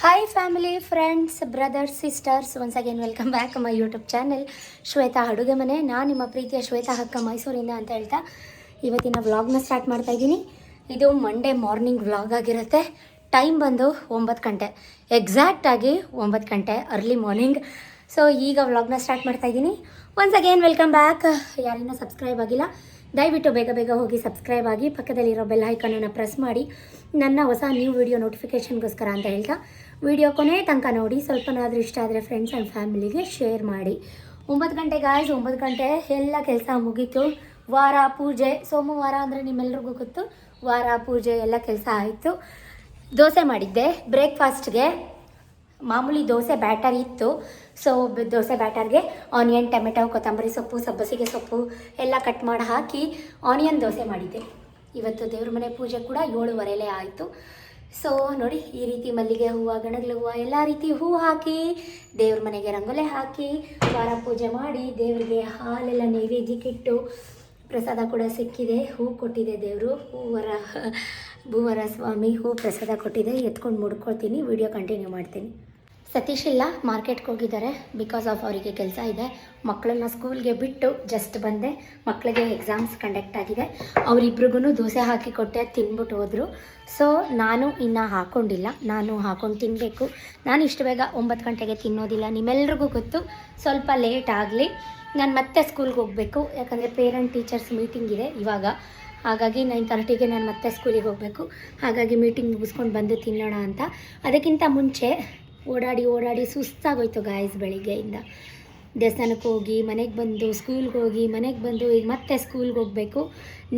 Hi family friends brothers sisters once again welcome back my YouTube channel Shweta ಅಡುಗೆ ಮನೆ. ನಾನು ನಿಮ್ಮ ಪ್ರೀತಿಯ ಶ್ವೇತಾ ಅಕ್ಕ ಮೈಸೂರಿಂದ ಅಂತ ಹೇಳ್ತಾ ಇವತ್ತಿನ ವ್ಲಾಗ್ನ ಸ್ಟಾರ್ಟ್ ಮಾಡ್ತಾ ಇದ್ದೀನಿ. ಇದು ಮಂಡೇ ಮಾರ್ನಿಂಗ್ ವ್ಲಾಗ್ ಆಗಿರುತ್ತೆ. ಟೈಮ್ ಬಂದು 9 ಗಂಟೆ, ಎಕ್ಸಾಕ್ಟಾಗಿ 9 ಗಂಟೆ ಅರ್ಲಿ ಮಾರ್ನಿಂಗ್. ಸೊ ಈಗ ವ್ಲಾಗ್ನ ಸ್ಟಾರ್ಟ್ ಮಾಡ್ತಾ ಇದ್ದೀನಿ. Once again welcome back. ಯಾರಿನ್ನೂ ಸಬ್ಸ್ಕ್ರೈಬ್ ಆಗಿಲ್ಲ ದಯವಿಟ್ಟು ಬೇಗ ಬೇಗ ಹೋಗಿ ಸಬ್ಸ್ಕ್ರೈಬ್ ಆಗಿ, ಪಕ್ಕದಲ್ಲಿರೋ ಬೆಲ್ ಐಕನನ್ನು ಪ್ರೆಸ್ ಮಾಡಿ ನನ್ನ ಹೊಸ ನ್ಯೂ ವಿಡಿಯೋ ನೋಟಿಫಿಕೇಷನ್ಗೋಸ್ಕರ ಅಂತ ಹೇಳ್ತಾ ವಿಡಿಯೋ ಕೊನೆ ತನಕ ನೋಡಿ. ಸ್ವಲ್ಪನಾದರೂ ಇಷ್ಟ ಆದರೆ ಫ್ರೆಂಡ್ಸ್ ಆ್ಯಂಡ್ ಫ್ಯಾಮಿಲಿಗೆ ಶೇರ್ ಮಾಡಿ. 9 ಗಂಟೆ ಗಾಯ್ಸ್, 9 ಗಂಟೆ ಎಲ್ಲ ಕೆಲಸ ಮುಗೀತು. ವಾರ ಪೂಜೆ, ಸೋಮವಾರ ಅಂದರೆ ನಿಮ್ಮೆಲ್ರಿಗೂ ಗೊತ್ತು, ವಾರ ಪೂಜೆ ಎಲ್ಲ ಕೆಲಸ ಆಯಿತು. ದೋಸೆ ಮಾಡಿದ್ದೆ ಬ್ರೇಕ್ಫಾಸ್ಟ್ಗೆ. ಮಾಮೂಲಿ ದೋಸೆ ಬ್ಯಾಟರ್ ಇತ್ತು. ಸೊ ದೋಸೆ ಬ್ಯಾಟರ್ಗೆ ಆನಿಯನ್, ಟೊಮೆಟೊ, ಕೊತ್ತಂಬರಿ ಸೊಪ್ಪು, ಸಬ್ಬಸಿಗೆ ಸೊಪ್ಪು ಎಲ್ಲ ಕಟ್ ಮಾಡಿ ಹಾಕಿ ಆನಿಯನ್ ದೋಸೆ ಮಾಡಿದ್ದೆ. ಇವತ್ತು ದೇವ್ರ ಮನೆ ಪೂಜೆ ಕೂಡ 7:15 ಆಯಿತು. ಸೊ ನೋಡಿ, ಈ ರೀತಿ ಮಲ್ಲಿಗೆ ಹೂವು, ಗಣಗಲ ಹೂವು ಎಲ್ಲ ರೀತಿ ಹೂವು ಹಾಕಿ ದೇವ್ರ ಮನೆಗೆ ರಂಗೋಲೆ ಹಾಕಿ ವಾರ ಪೂಜೆ ಮಾಡಿ ದೇವರಿಗೆ ಹಾಲೆಲ್ಲ ನೈವೇದ್ಯಕ್ಕಿಟ್ಟು ಪ್ರಸಾದ ಕೂಡ ಸಿಕ್ಕಿದೆ. ಹೂ ಕೊಟ್ಟಿದೆ ದೇವರು, ಭೂವರ ಸ್ವಾಮಿ ಹೂ ಪ್ರಸಾದ ಕೊಟ್ಟಿದೆ. ಎತ್ಕೊಂಡು ಮುಡ್ಕೊಳ್ತೀನಿ, ವಿಡಿಯೋ ಕಂಟಿನ್ಯೂ ಮಾಡ್ತೀನಿ. ಸತೀಶ್ ಇಲ್ಲ, ಮಾರ್ಕೆಟ್ಗೆ ಹೋಗಿದ್ದಾರೆ. ಬಿಕಾಸ್ ಆಫ್ ಅವರಿಗೆ ಕೆಲಸ ಇದೆ. ಮಕ್ಕಳನ್ನ ಸ್ಕೂಲ್ಗೆ ಬಿಟ್ಟು ಜಸ್ಟ್ ಬಂದೆ. ಮಕ್ಕಳಿಗೆ ಎಕ್ಸಾಮ್ಸ್ ಕಂಡಕ್ಟ್ ಆಗಿದೆ. ಅವರಿಬ್ರಿಗೂ ದೋಸೆ ಹಾಕಿ ಕೊಟ್ಟೆ, ತಿನ್ಬಿಟ್ಟು ಹೋದರು. ಸೊ ನಾನು ಇನ್ನೂ ಹಾಕ್ಕೊಂಡಿಲ್ಲ, ನಾನು ಹಾಕ್ಕೊಂಡು ತಿನ್ನಬೇಕು. ನಾನು ಇಷ್ಟು ಬೇಗ 9 ಗಂಟೆಗೆ ತಿನ್ನೋದಿಲ್ಲ, ನಿಮ್ಮೆಲ್ರಿಗೂ ಗೊತ್ತು. ಸ್ವಲ್ಪ ಲೇಟ್ ಆಗಲಿ, ನಾನು ಮತ್ತೆ ಸ್ಕೂಲ್ಗೆ ಹೋಗಬೇಕು. ಯಾಕಂದರೆ ಪೇರೆಂಟ್ ಟೀಚರ್ಸ್ ಮೀಟಿಂಗ್ ಇದೆ ಇವಾಗ. ಹಾಗಾಗಿ 9:30ಗೆ ನಾನು ಮತ್ತೆ ಸ್ಕೂಲಿಗೆ ಹೋಗಬೇಕು. ಹಾಗಾಗಿ ಮೀಟಿಂಗ್ ಮುಗಿಸ್ಕೊಂಡು ಬಂದು ತಿನ್ನೋಣ ಅಂತ. ಅದಕ್ಕಿಂತ ಮುಂಚೆ ಓಡಾಡಿ ಸುಸ್ತಾಗೋಯ್ತು ಗಾಯ್ಸ್. ಬೆಳಿಗ್ಗೆಯಿಂದ ದೇವಸ್ಥಾನಕ್ಕೆ ಹೋಗಿ ಮನೆಗೆ ಬಂದು, ಸ್ಕೂಲ್ಗೆ ಹೋಗಿ ಮನೆಗೆ ಬಂದು, ಈಗ ಮತ್ತೆ ಸ್ಕೂಲ್ಗೆ ಹೋಗಬೇಕು.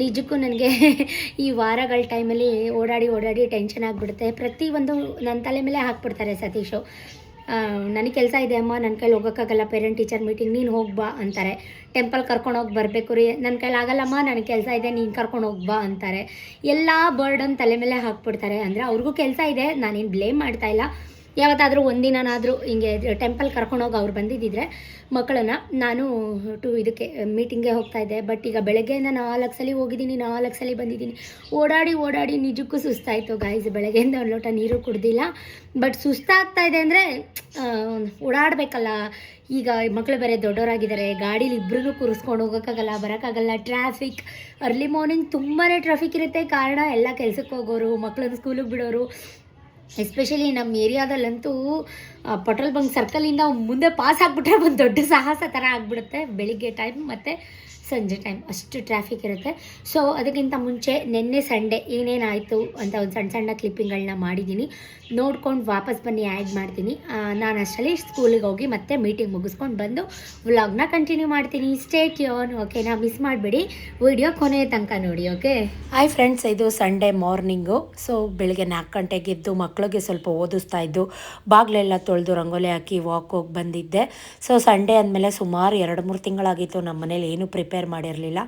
ನಿಜಕ್ಕೂ ನನಗೆ ಈ ವಾರಗಳ ಟೈಮಲ್ಲಿ ಓಡಾಡಿ ಟೆನ್ಷನ್ ಆಗಿಬಿಡುತ್ತೆ. ಪ್ರತಿಯೊಂದು ನನ್ನ ತಲೆ ಮೇಲೆ ಹಾಕ್ಬಿಡ್ತಾರೆ ಸತೀಶು. ನನಗೆ ಕೆಲಸ ಇದೆ ಅಮ್ಮ, ನನ್ನ ಕೈಲಿ ಹೋಗೋಕ್ಕಾಗಲ್ಲ, ಪೇರೆಂಟ್ ಟೀಚರ್ ಮೀಟಿಂಗ್, ನೀನು ಹೋಗ್ಬಾ ಅಂತಾರೆ. ಟೆಂಪಲ್ ಕರ್ಕೊಂಡೋಗಿ ಬರಬೇಕು ರೀ, ನನ್ನ ಕೈಲಿ ಆಗಲ್ಲಮ್ಮ, ನನಗೆ ಕೆಲಸ ಇದೆ, ನೀನು ಕರ್ಕೊಂಡು ಹೋಗ್ಬಾ ಅಂತಾರೆ. ಎಲ್ಲ ಬರ್ಡನ್ ತಲೆ ಮೇಲೆ ಹಾಕ್ಬಿಡ್ತಾರೆ. ಅಂದರೆ ಅವ್ರಿಗೂ ಕೆಲಸ ಇದೆ, ನಾನೇನು ಬ್ಲೇಮ್ ಮಾಡ್ತಾಯಿಲ್ಲ. ಯಾವತ್ತಾದರೂ ಒಂದಿನಾದರೂ ಹಿಂಗೆ ಟೆಂಪಲ್ ಕರ್ಕೊಂಡೋಗಿ ಅವ್ರು ಬಂದಿದ್ದಿದ್ರೆ ಮಕ್ಕಳನ್ನು, ನಾನು ಇದಕ್ಕೆ ಮೀಟಿಂಗ್ಗೆ ಹೋಗ್ತಾಯಿದ್ದೆ. ಬಟ್ ಈಗ ಬೆಳಗ್ಗೆಯಿಂದ 4 ಸಲ ಹೋಗಿದ್ದೀನಿ, 4 ಸಲ ಬಂದಿದ್ದೀನಿ. ಓಡಾಡಿ ನಿಜಕ್ಕೂ ಸುಸ್ತಾಯಿತು ಗಾಯ್ಸ್. ಬೆಳಗ್ಗೆಯಿಂದ ಒಂದು ಲೋಟ ನೀರು ಕುಡ್ದಿಲ್ಲ. ಬಟ್ ಸುಸ್ತಾಗ್ತಾಯಿದೆ ಅಂದರೆ ಓಡಾಡಬೇಕಲ್ಲ. ಈಗ ಮಕ್ಕಳು ಬೇರೆ ದೊಡ್ಡವರಾಗಿದ್ದಾರೆ, ಗಾಡೀಲಿ ಇಬ್ಬರೂ ಕೂರಿಸ್ಕೊಂಡು ಹೋಗೋಕ್ಕಾಗಲ್ಲ, ಬರೋಕ್ಕಾಗಲ್ಲ. ಟ್ರಾಫಿಕ್ ಅರ್ಲಿ ಮಾರ್ನಿಂಗ್ ತುಂಬಾ ಟ್ರಾಫಿಕ್ ಇರುತ್ತೆ. ಕಾರಣ ಎಲ್ಲ ಕೆಲಸಕ್ಕೆ ಹೋಗೋರು, ಮಕ್ಕಳನ್ನು ಸ್ಕೂಲಿಗೆ ಬಿಡೋರು. ಎಸ್ಪೆಷಲಿ ನಮ್ಮ ಏರಿಯಾದಲ್ಲಂತೂ ಪೆಟ್ರೋಲ್ ಬಂಕ್ ಸರ್ಕಲಿಂದ ಮುಂದೆ ಪಾಸ್ ಆಗಿಬಿಟ್ರೆ ಒಂದು ದೊಡ್ಡ ಸಾಹಸ ಥರ ಆಗಿಬಿಡುತ್ತೆ. ಬೆಳಿಗ್ಗೆ ಟೈಮ್ ಮತ್ತು ಸಂಜೆ ಟೈಮ್ ಅಷ್ಟು ಟ್ರಾಫಿಕ್ ಇರುತ್ತೆ. ಸೊ ಅದಕ್ಕಿಂತ ಮುಂಚೆ ನಿನ್ನೆ ಸಂಡೇ ಏನೇನಾಯಿತು ಅಂತ ಒಂದು ಸಣ್ಣ ಕ್ಲಿಪ್ಪಿಂಗ್ಗಳನ್ನ ಮಾಡಿದ್ದೀನಿ. ನೋಡ್ಕೊಂಡು ವಾಪಸ್ ಬನ್ನಿ, ಆ್ಯಡ್ ಮಾಡ್ತೀನಿ. ನಾನು ಅಷ್ಟರಲ್ಲಿ ಸ್ಕೂಲಿಗೆ ಹೋಗಿ ಮತ್ತೆ ಮೀಟಿಂಗ್ ಮುಗಿಸ್ಕೊಂಡು ಬಂದು ವ್ಲಾಗ್ನ ಕಂಟಿನ್ಯೂ ಮಾಡ್ತೀನಿ. ಸ್ಟೇ ಟ್ಯೂನ್, ಓಕೆನಾ? ಮಿಸ್ ಮಾಡಬೇಡಿ, ವಿಡಿಯೋ ಕೊನೆಯ ತನಕ ನೋಡಿ. ಓಕೆ ಹಾಯ್ ಫ್ರೆಂಡ್ಸ್, ಇದು ಸಂಡೇ ಮಾರ್ನಿಂಗು. ಸೊ ಬೆಳಿಗ್ಗೆ 4 ಗಂಟೆಗೆ ಎದ್ದು ಮಕ್ಕಳಿಗೆ ಸ್ವಲ್ಪ ಓದಿಸ್ತಾ ಇದ್ದು, ಬಾಗಿಲೆಲ್ಲ ತೊಳೆದು ರಂಗೋಲಿ ಹಾಕಿ ವಾಕ್ ಹೋಗಿ ಬಂದಿದ್ದೆ. ಸೊ ಸಂಡೇ ಅಂದಮೇಲೆ ಸುಮಾರು 2-3 ತಿಂಗಳಾಗಿತ್ತು ನಮ್ಮ ಮನೇಲಿ ಏನೂ ಪ್ರಿಪೇರ್ ಮಾಡಿರಲಿಲ್ಲ.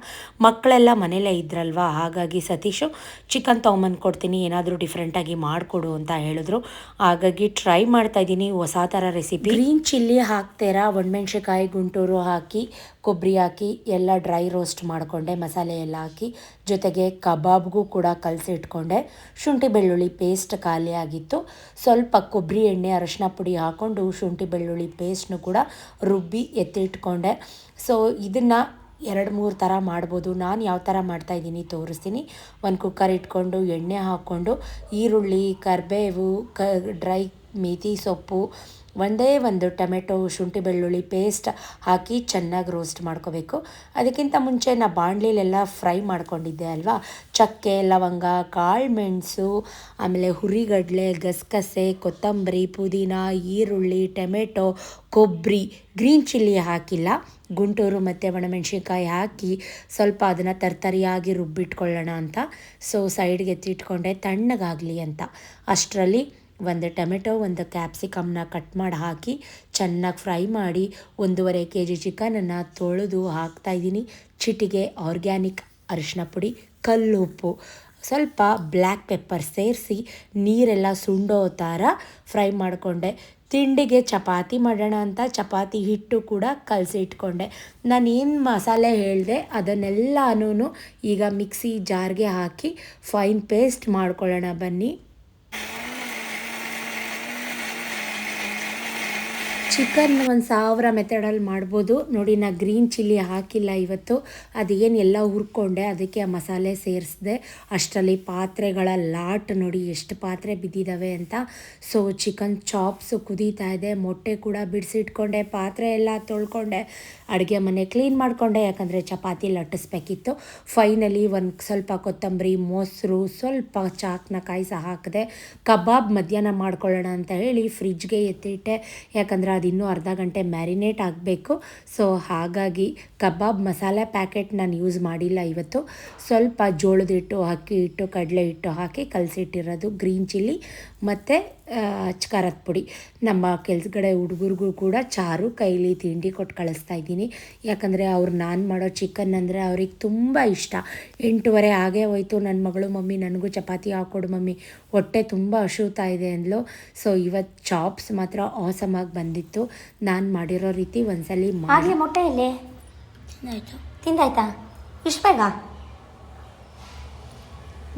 ಮಕ್ಕಳೆಲ್ಲ ಮನೇಲೇ ಇದ್ರಲ್ವ, ಹಾಗಾಗಿ ಸತೀಶು ಚಿಕನ್ ತೊಗೊಂಬಂದು ಕೊಡ್ತೀನಿ, ಏನಾದರೂ ಡಿಫ್ರೆಂಟಾಗಿ ಮಾಡಿಕೊಡು ಅಂತ ಹೇಳಿದ್ರು. ಹಾಗಾಗಿ ಟ್ರೈ ಮಾಡ್ತಾ ಇದ್ದೀನಿ ಹೊಸ ಥರ ರೆಸಿಪಿ. ಗ್ರೀನ್ ಚಿಲ್ಲಿ ಹಾಕ್ತೀರಾ, ಒಣಮೆಣ್ಸಿಕಾಯಿ ಗುಂಟೂರು ಹಾಕಿ, ಕೊಬ್ಬರಿ ಹಾಕಿ ಎಲ್ಲ ಡ್ರೈ ರೋಸ್ಟ್ ಮಾಡಿಕೊಂಡೆ, ಮಸಾಲೆ ಎಲ್ಲ ಹಾಕಿ, ಜೊತೆಗೆ ಕಬಾಬ್ಗೂ ಕೂಡ ಕಲಸಿಟ್ಕೊಂಡೆ. ಶುಂಠಿ ಬೆಳ್ಳುಳ್ಳಿ ಪೇಸ್ಟ್ ಖಾಲಿ ಆಗಿತ್ತು. ಸ್ವಲ್ಪ ಕೊಬ್ಬರಿ ಎಣ್ಣೆ, ಅರಶಿನ ಪುಡಿ ಹಾಕ್ಕೊಂಡು ಶುಂಠಿ ಬೆಳ್ಳುಳ್ಳಿ ಪೇಸ್ಟ್ನು ಕೂಡ ರುಬ್ಬಿ ಎತ್ತಿಟ್ಕೊಂಡೆ. ಸೊ ಇದನ್ನು 2-3 ಥರ ಮಾಡ್ಬೋದು. ನಾನು ಯಾವ ಥರ ಮಾಡ್ತಾಯಿದ್ದೀನಿ ತೋರಿಸ್ತೀನಿ. ಒಂದು ಕುಕ್ಕರ್ ಇಟ್ಕೊಂಡು ಎಣ್ಣೆ ಹಾಕ್ಕೊಂಡು ಈರುಳ್ಳಿ, ಕರಿಬೇವು, ಡ್ರೈ ಮೇಥಿ ಸೊಪ್ಪು, ಒಂದೇ ಒಂದು ಟೊಮೆಟೊ, ಶುಂಠಿ ಬೆಳ್ಳುಳ್ಳಿ ಪೇಸ್ಟ್ ಹಾಕಿ ಚೆನ್ನಾಗಿ ರೋಸ್ಟ್ ಮಾಡ್ಕೋಬೇಕು. ಅದಕ್ಕಿಂತ ಮುಂಚೆ ನಾ ಬಾಣಲಿಲೆಲ್ಲ ಫ್ರೈ ಮಾಡ್ಕೊಂಡಿದ್ದೆ ಅಲ್ವಾ, ಚಕ್ಕೆ, ಲವಂಗ, ಕಾಳು ಮೆಣಸು, ಆಮೇಲೆ ಹುರಿಗಡಲೆ, ಗಸಗಸೆ, ಕೊತ್ತಂಬರಿ, ಪುದೀನ, ಈರುಳ್ಳಿ, ಟೊಮೆಟೊ, ಕೊಬ್ಬರಿ, ಗ್ರೀನ್ ಚಿಲ್ಲಿ ಹಾಕಿಲ್ಲ, ಗುಂಟೂರು ಮತ್ತು ಒಣಮೆಣ್ಸಿನ್ಕಾಯಿ ಹಾಕಿ ಸ್ವಲ್ಪ ಅದನ್ನು ತರ್ತರಿಯಾಗಿ ರುಬ್ಬಿಟ್ಕೊಳ್ಳೋಣ ಅಂತ. ಸೊ ಸೈಡ್ಗೆ ಎತ್ತಿಟ್ಕೊಂಡೆ ತಣ್ಣಗಾಗಲಿ ಅಂತ. ಅಷ್ಟರಲ್ಲಿ ಒಂದು ಟೊಮೆಟೊ, ಒಂದು ಕ್ಯಾಪ್ಸಿಕಮ್ನ ಕಟ್ ಮಾಡಿ ಹಾಕಿ ಚೆನ್ನಾಗಿ ಫ್ರೈ ಮಾಡಿ 1.5 kg ಚಿಕನನ್ನು ತೊಳೆದು ಹಾಕ್ತಾಯಿದ್ದೀನಿ. ಚಿಟಿಗೆ ಆರ್ಗ್ಯಾನಿಕ್ ಅರಿಶಿನ ಪುಡಿ, ಕಲ್ಲುಪ್ಪು, ಸ್ವಲ್ಪ ಬ್ಲ್ಯಾಕ್ ಪೆಪ್ಪರ್ ಸೇರಿಸಿ ನೀರೆಲ್ಲ ಸುಂಡೋ ಥರ ಫ್ರೈ ಮಾಡಿಕೊಂಡೆ. ತಿಂಡಿಗೆ ಚಪಾತಿ ಮಾಡೋಣ ಅಂತ ಚಪಾತಿ ಹಿಟ್ಟು ಕೂಡ ಕಲಸಿ ಇಟ್ಕೊಂಡೆ. ನಾನೇನು ಮಸಾಲೆ ಹೇಳಿದೆ ಅದನ್ನೆಲ್ಲನೂ ಈಗ ಮಿಕ್ಸಿ ಜಾರ್ಗೆ ಹಾಕಿ ಫೈನ್ ಪೇಸ್ಟ್ ಮಾಡ್ಕೊಳ್ಳೋಣ ಬನ್ನಿ. ಚಿಕನ್ 1000 ಮೆಥಡಲ್ಲಿ ಮಾಡ್ಬೋದು ನೋಡಿ. ನಾ ಗ್ರೀನ್ ಚಿಲ್ಲಿ ಹಾಕಿಲ್ಲ ಇವತ್ತು, ಅದೇನು ಎಲ್ಲ ಹುರ್ಕೊಂಡೆ, ಅದಕ್ಕೆ ಆ ಮಸಾಲೆ ಸೇರಿಸಿದೆ. ಅಷ್ಟರಲ್ಲಿ ಪಾತ್ರೆಗಳ ಲಾಟ್ ನೋಡಿ ಎಷ್ಟು ಪಾತ್ರೆ ಬಿದ್ದಿದ್ದಾವೆ ಅಂತ. ಸೊ ಚಿಕನ್ ಚಾಪ್ಸು ಕುದೀತಾ ಇದೆ, ಮೊಟ್ಟೆ ಕೂಡ ಬಿಡಿಸಿಟ್ಕೊಂಡೆ, ಪಾತ್ರೆ ಎಲ್ಲ ತೊಳ್ಕೊಂಡೆ, ಅಡುಗೆ ಮನೆ ಕ್ಲೀನ್ ಮಾಡಿಕೊಂಡೆ, ಯಾಕಂದರೆ ಚಪಾತಿ ಲಟ್ಟಿಸ್ಬೇಕಿತ್ತು. ಫೈನಲಿ ಒಂದು ಸ್ವಲ್ಪ ಕೊತ್ತಂಬರಿ, ಮೊಸರು, ಸ್ವಲ್ಪ ಚಾಕ್ನ ಕಾಯಿಸಿ ಹಾಕಿದೆ. ಕಬಾಬ್ ಮಧ್ಯಾಹ್ನ ಮಾಡ್ಕೊಳ್ಳೋಣ ಅಂತ ಹೇಳಿ ಫ್ರಿಜ್ಗೆ ಎತ್ತಿಟ್ಟೆ, ಯಾಕಂದರೆ ಅದು ಇನ್ನೂ ಅರ್ಧ ಗಂಟೆ ಮ್ಯಾರಿನೇಟ್ ಆಗಬೇಕು. ಸೊ ಹಾಗಾಗಿ ಕಬಾಬ್ ಮಸಾಲೆ ಪ್ಯಾಕೆಟ್ ನಾನು ಯೂಸ್ ಮಾಡಿಲ್ಲ ಇವತ್ತು. ಸ್ವಲ್ಪ ಜೋಳದ ಹಿಟ್ಟು, ಅಕ್ಕಿ ಹಿಟ್ಟು, ಕಡಲೆ ಹಿಟ್ಟು ಹಾಕಿ ಕಲಸಿಟ್ಟಿರೋದು, ಗ್ರೀನ್ ಚಿಲ್ಲಿ ಮತ್ತು ಖಾರದ ಪುಡಿ. ನಮ್ಮ ಕೆಲ್ಸಗಡೆ ಹುಡುಗರಿಗೂ ಕೂಡ ಚಾರು ಕೈಲಿ ತಿಂಡಿ ಕೊಟ್ಟು ಕಳಿಸ್ತಾ ಇದ್ದೀನಿ, ಯಾಕಂದರೆ ಅವ್ರು ನಾನು ಮಾಡೋ ಚಿಕನ್ ಅಂದರೆ ಅವ್ರಿಗೆ ತುಂಬ ಇಷ್ಟ. 8:30 ಆಗೇ ಹೋಯ್ತು. ನನ್ನ ಮಗಳು, ಮಮ್ಮಿ ನನಗೂ ಚಪಾತಿ ಹಾಕ್ಕೊಡು ಮಮ್ಮಿ, ಹೊಟ್ಟೆ ತುಂಬ ಹಸಿವ್ತಾ ಇದೆ ಅಂದ್ಲು. ಸೊ ಇವತ್ತು ಚಾಪ್ಸ್ ಮಾತ್ರ ಆಸಮಾಗಿ ಬಂದಿತ್ತು. ನಾನು ಮಾಡಿರೋ ರೀತಿ ಒಂದ್ಸಲಿ ಆಗಲಿ. ಮೊಟ್ಟೆ ಇಲ್ಲೇ ತಿಂದಾಯ್ತಾ? ಇಷ್ಟು ಬೇಗ?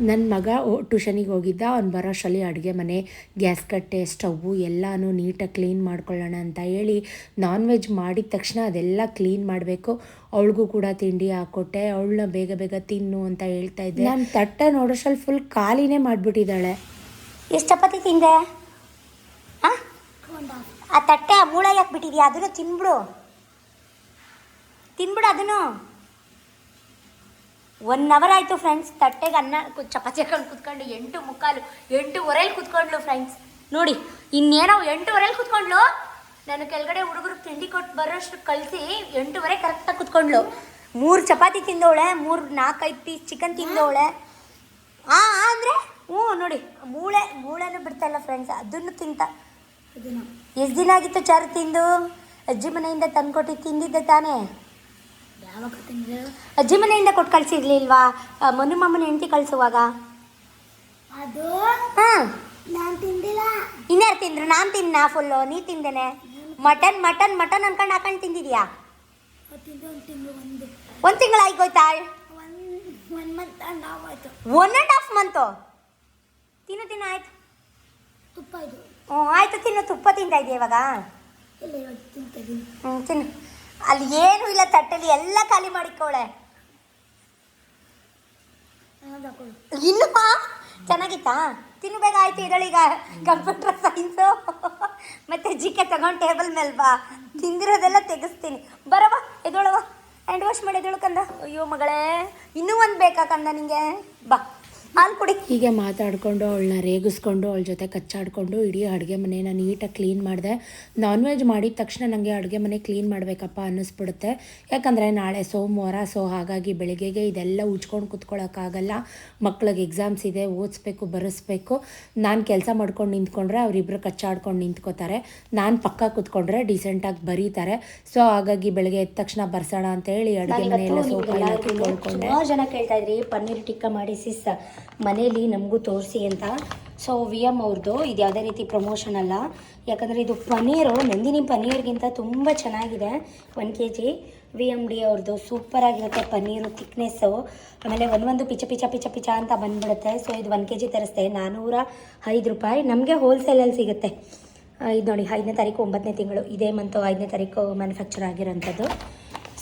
ನನ್ನ ಮಗ ಟ್ಯೂಷನಿಗೆ ಹೋಗಿದ್ದ, ಅವ್ನು ಬರೋಷ್ಟರಲ್ಲಿ ಅಡುಗೆ ಮನೆ, ಗ್ಯಾಸ್ ಕಟ್ಟೆ, ಸ್ಟವ್ವು ಎಲ್ಲನೂ ನೀಟಾಗಿ ಕ್ಲೀನ್ ಮಾಡ್ಕೊಳ್ಳೋಣ ಅಂತ ಹೇಳಿ ನಾನ್ ವೆಜ್ ಮಾಡಿದ ತಕ್ಷಣ ಅದೆಲ್ಲ ಕ್ಲೀನ್ ಮಾಡಬೇಕು. ಅವಳಿಗೂ ಕೂಡ ತಿಂಡಿ ಹಾಕ್ಕೊಟ್ಟೆ, ಅವಳನ್ನ ಬೇಗ ಬೇಗ ತಿನ್ನು ಅಂತ ಹೇಳ್ತಾ ಇದ್ದೆ. ನಾನು ತಟ್ಟೆ ನೋಡೋಷ್ಟರಲ್ಲಿ ಫುಲ್ ಖಾಲಿನೇ ಮಾಡಿಬಿಟ್ಟಿದ್ದಾಳೆ. ಎಷ್ಟು ಚಪಾತಿ ತಿಂದೆ? ಆ ತಟ್ಟೆ ಆ ಮೂಳೆ ಯಾಕೆ ಬಿಟ್ಟಿದ್ಯಾ? ಅದನ್ನು ತಿನ್ಬಿಡು ಅದನ್ನು. 1 ಅವರ್ ಆಯಿತು ಫ್ರೆಂಡ್ಸ್ ತಟ್ಟೆಗೆ ಅನ್ನ ಚಪಾತಿ ಹಾಕೊಂಡು ಕುತ್ಕೊಂಡು 8:45 8:15 ಕುತ್ಕೊಂಡ್ಲು ಫ್ರೆಂಡ್ಸ್. ನೋಡಿ ಇನ್ನೇನೋ 8:15 ಕುತ್ಕೊಂಡ್ಲು. ನಾನು ಕೆಳಗಡೆ ಹುಡುಗರಿಗೆ ತಿಂಡಿ ಕೊಟ್ಟು ಬರೋಷ್ಟು ಕಳಿಸಿ 8:15 ಕರೆಕ್ಟಾಗಿ ಕುತ್ಕೊಂಡ್ಲು. 3 ಚಪಾತಿ ತಿಂದವಳೆ, 4-5 ಪೀಸ್ ಚಿಕನ್ ತಿಂದವಳೆ. ಅಂದರೆ ನೋಡಿ ಮೂಳೆನೂ ಬಿಡ್ತಾಯಿಲ್ಲ ಫ್ರೆಂಡ್ಸ್, ಅದನ್ನು ತಿಂತ. ಎಷ್ಟು ದಿನ ಆಗಿತ್ತು ಚಾರು ತಿಂದು? ಅಜ್ಜಿ ಮನೆಯಿಂದ ತಂದುಕೊಟ್ಟು ತಿಂದಿದ್ದೆ ತಾನೇ? ಯಾವಾಗ ತಿಂದ್ರೆ? ಅಜ್ಜಿ ಮನೆಯಿಂದ ಕೊಟ್ಟು ಕಳಿಸಿರ್ಲಿಲ್ವಾ ಮನು ಮಾಮನ ಹೆಂಡತಿ ಕಳಿಸುವಾಗ? ಅದು ನಾನು ತಿಂದಿಲ್ಲ. ಇನ್ಯಾರು ತಿಂದ್ರು? ನಾನು ತಿನ್ನ ಫುಲ್ಲು. ನೀ ತಿಂದೇನೆ? ಮಟನ್ ಅನ್ಕೊಂಡು ಹಾಕೊಂಡು ತಿಂದಿದ್ಯಾ? 1 ತಿಂಗಳು ಆಗೋಯ್ತಾ? 1.5 ಮಂತು. ತಿನ್ನು ಆಯ್ತು. ತುಪ್ಪ ಇದು. ಆಯ್ತು ತಿನ್ನು. ತುಪ್ಪ ತಿಂತಾ ಇದೆಯಾ ಇವಾಗ? ತಿನ್ನು. ಅಲ್ಲಿ ಏನೂ ಇಲ್ಲ ತಟ್ಟೆಲಿ, ಎಲ್ಲ ಖಾಲಿ ಮಾಡಿಕೊಳ್ಳೆ. ಇನ್ನು ಚೆನ್ನಾಗಿತ್ತಾ? ತಿನ್ಬೇಕು. ಆಯ್ತು ಇದಳೀಗ ಕಂಪ್ಯೂಟರ್ ಸೈನ್ಸು ಮತ್ತು GK ತಗೊಂಡು ಟೇಬಲ್ ಮೇಲೆ ಬಾ. ತಿಂದಿರೋದೆಲ್ಲ ತೆಗೆಸ್ತೀನಿ. ಬರವಾ ಎದೊಳವ, ಹ್ಯಾಂಡ್ ವಾಶ್ ಮಾಡಿ ಎದೊಳು ಕಂದ. ಅಯ್ಯೋ ಮಗಳೇ, ಇನ್ನೂ ಒಂದು ಬೇಕಾ ಕಂದ ನಿಂಗೆ? ಬಾ ಹಾಲು ಕುಡಿ. ಹೀಗೆ ಮಾತಾಡಿಕೊಂಡು ಅವಳನ್ನ ರೇಗಿಸ್ಕೊಂಡು ಅವಳ ಜೊತೆ ಕಚ್ಚಾಡಿಕೊಂಡು ಇಡೀ ಅಡುಗೆ ಮನೆನ ನೀಟಾಗಿ ಕ್ಲೀನ್ ಮಾಡಿದೆ. ನಾನ್ ವೆಜ್ ಮಾಡಿದ ತಕ್ಷಣ ನನಗೆ ಅಡುಗೆ ಮನೆ ಕ್ಲೀನ್ ಮಾಡಬೇಕಪ್ಪ ಅನ್ನಿಸ್ಬಿಡುತ್ತೆ, ಯಾಕಂದರೆ ನಾಳೆ ಸೋಮವಾರ. ಸೊ ಹಾಗಾಗಿ ಬೆಳಿಗ್ಗೆಗೆ ಇದೆಲ್ಲ ಉಜ್ಕೊಂಡು ಕುತ್ಕೊಳ್ಳೋಕ್ಕಾಗಲ್ಲ. ಮಕ್ಳಿಗೆ ಎಕ್ಸಾಮ್ಸ್ ಇದೆ, ಓದಿಸ್ಬೇಕು, ಬರೆಸ್ಬೇಕು. ನಾನು ಕೆಲಸ ಮಾಡ್ಕೊಂಡು ನಿಂತ್ಕೊಂಡ್ರೆ ಅವರಿಬ್ಬರು ಕಚ್ಚಾಡ್ಕೊಂಡು ನಿಂತ್ಕೋತಾರೆ, ನಾನು ಪಕ್ಕ ಕುತ್ಕೊಂಡ್ರೆ ಡಿಸೆಂಟಾಗಿ ಬರೀತಾರೆ. ಸೊ ಹಾಗಾಗಿ ಬೆಳಗ್ಗೆ ಎದ್ದ ತಕ್ಷಣ ಬರ್ಸೋಣ ಅಂತ ಹೇಳಿ ಅಡುಗೆ ಮನೆಯೆಲ್ಲ ಸೋಪೆಲ್ಲ ತೊಳ್ಕೊಂಡೆ. ಸುಮಾರು ಜನ ಕೇಳ್ತಾ ಇದ್ರಿ ಪನ್ನೀರ್ ಟಿಕ್ಕ ಮಾಡಿ ಸಿಸ್ ಮನೇಲಿ ನಮಗೂ ತೋರಿಸಿ ಅಂತ. ಸೊ VM ಅವ್ರದ್ದು ಇದು ಯಾವುದೇ ರೀತಿ ಪ್ರಮೋಷನ್ ಅಲ್ಲ, ಯಾಕಂದರೆ ಇದು ಪನ್ನೀರು ನಂದಿನಿ ಪನ್ನೀರ್ಗಿಂತ ತುಂಬ ಚೆನ್ನಾಗಿದೆ. 1 kg VMD ಅವ್ರದ್ದು ಸೂಪರಾಗಿರುತ್ತೆ ಪನ್ನೀರು, ಥಿಕ್ನೆಸ್ಸು. ಆಮೇಲೆ ಒಂದು ಪಿಚ ಅಂತ ಬಂದುಬಿಡುತ್ತೆ. ಸೊ ಇದು 1 kg ತರಿಸ್ದೆ, 405 ರೂಪಾಯಿ. ನಮಗೆ ಹೋಲ್ಸೇಲಲ್ಲಿ ಸಿಗುತ್ತೆ. ಇದು ನೋಡಿ 5ನೇ ತಾರೀಕು 9ನೇ ತಿಂಗಳು, ಇದೇ ಮಂತು 5ನೇ ತಾರೀಕು ಮ್ಯಾನುಫ್ಯಾಕ್ಚರ್ ಆಗಿರೋಂಥದ್ದು.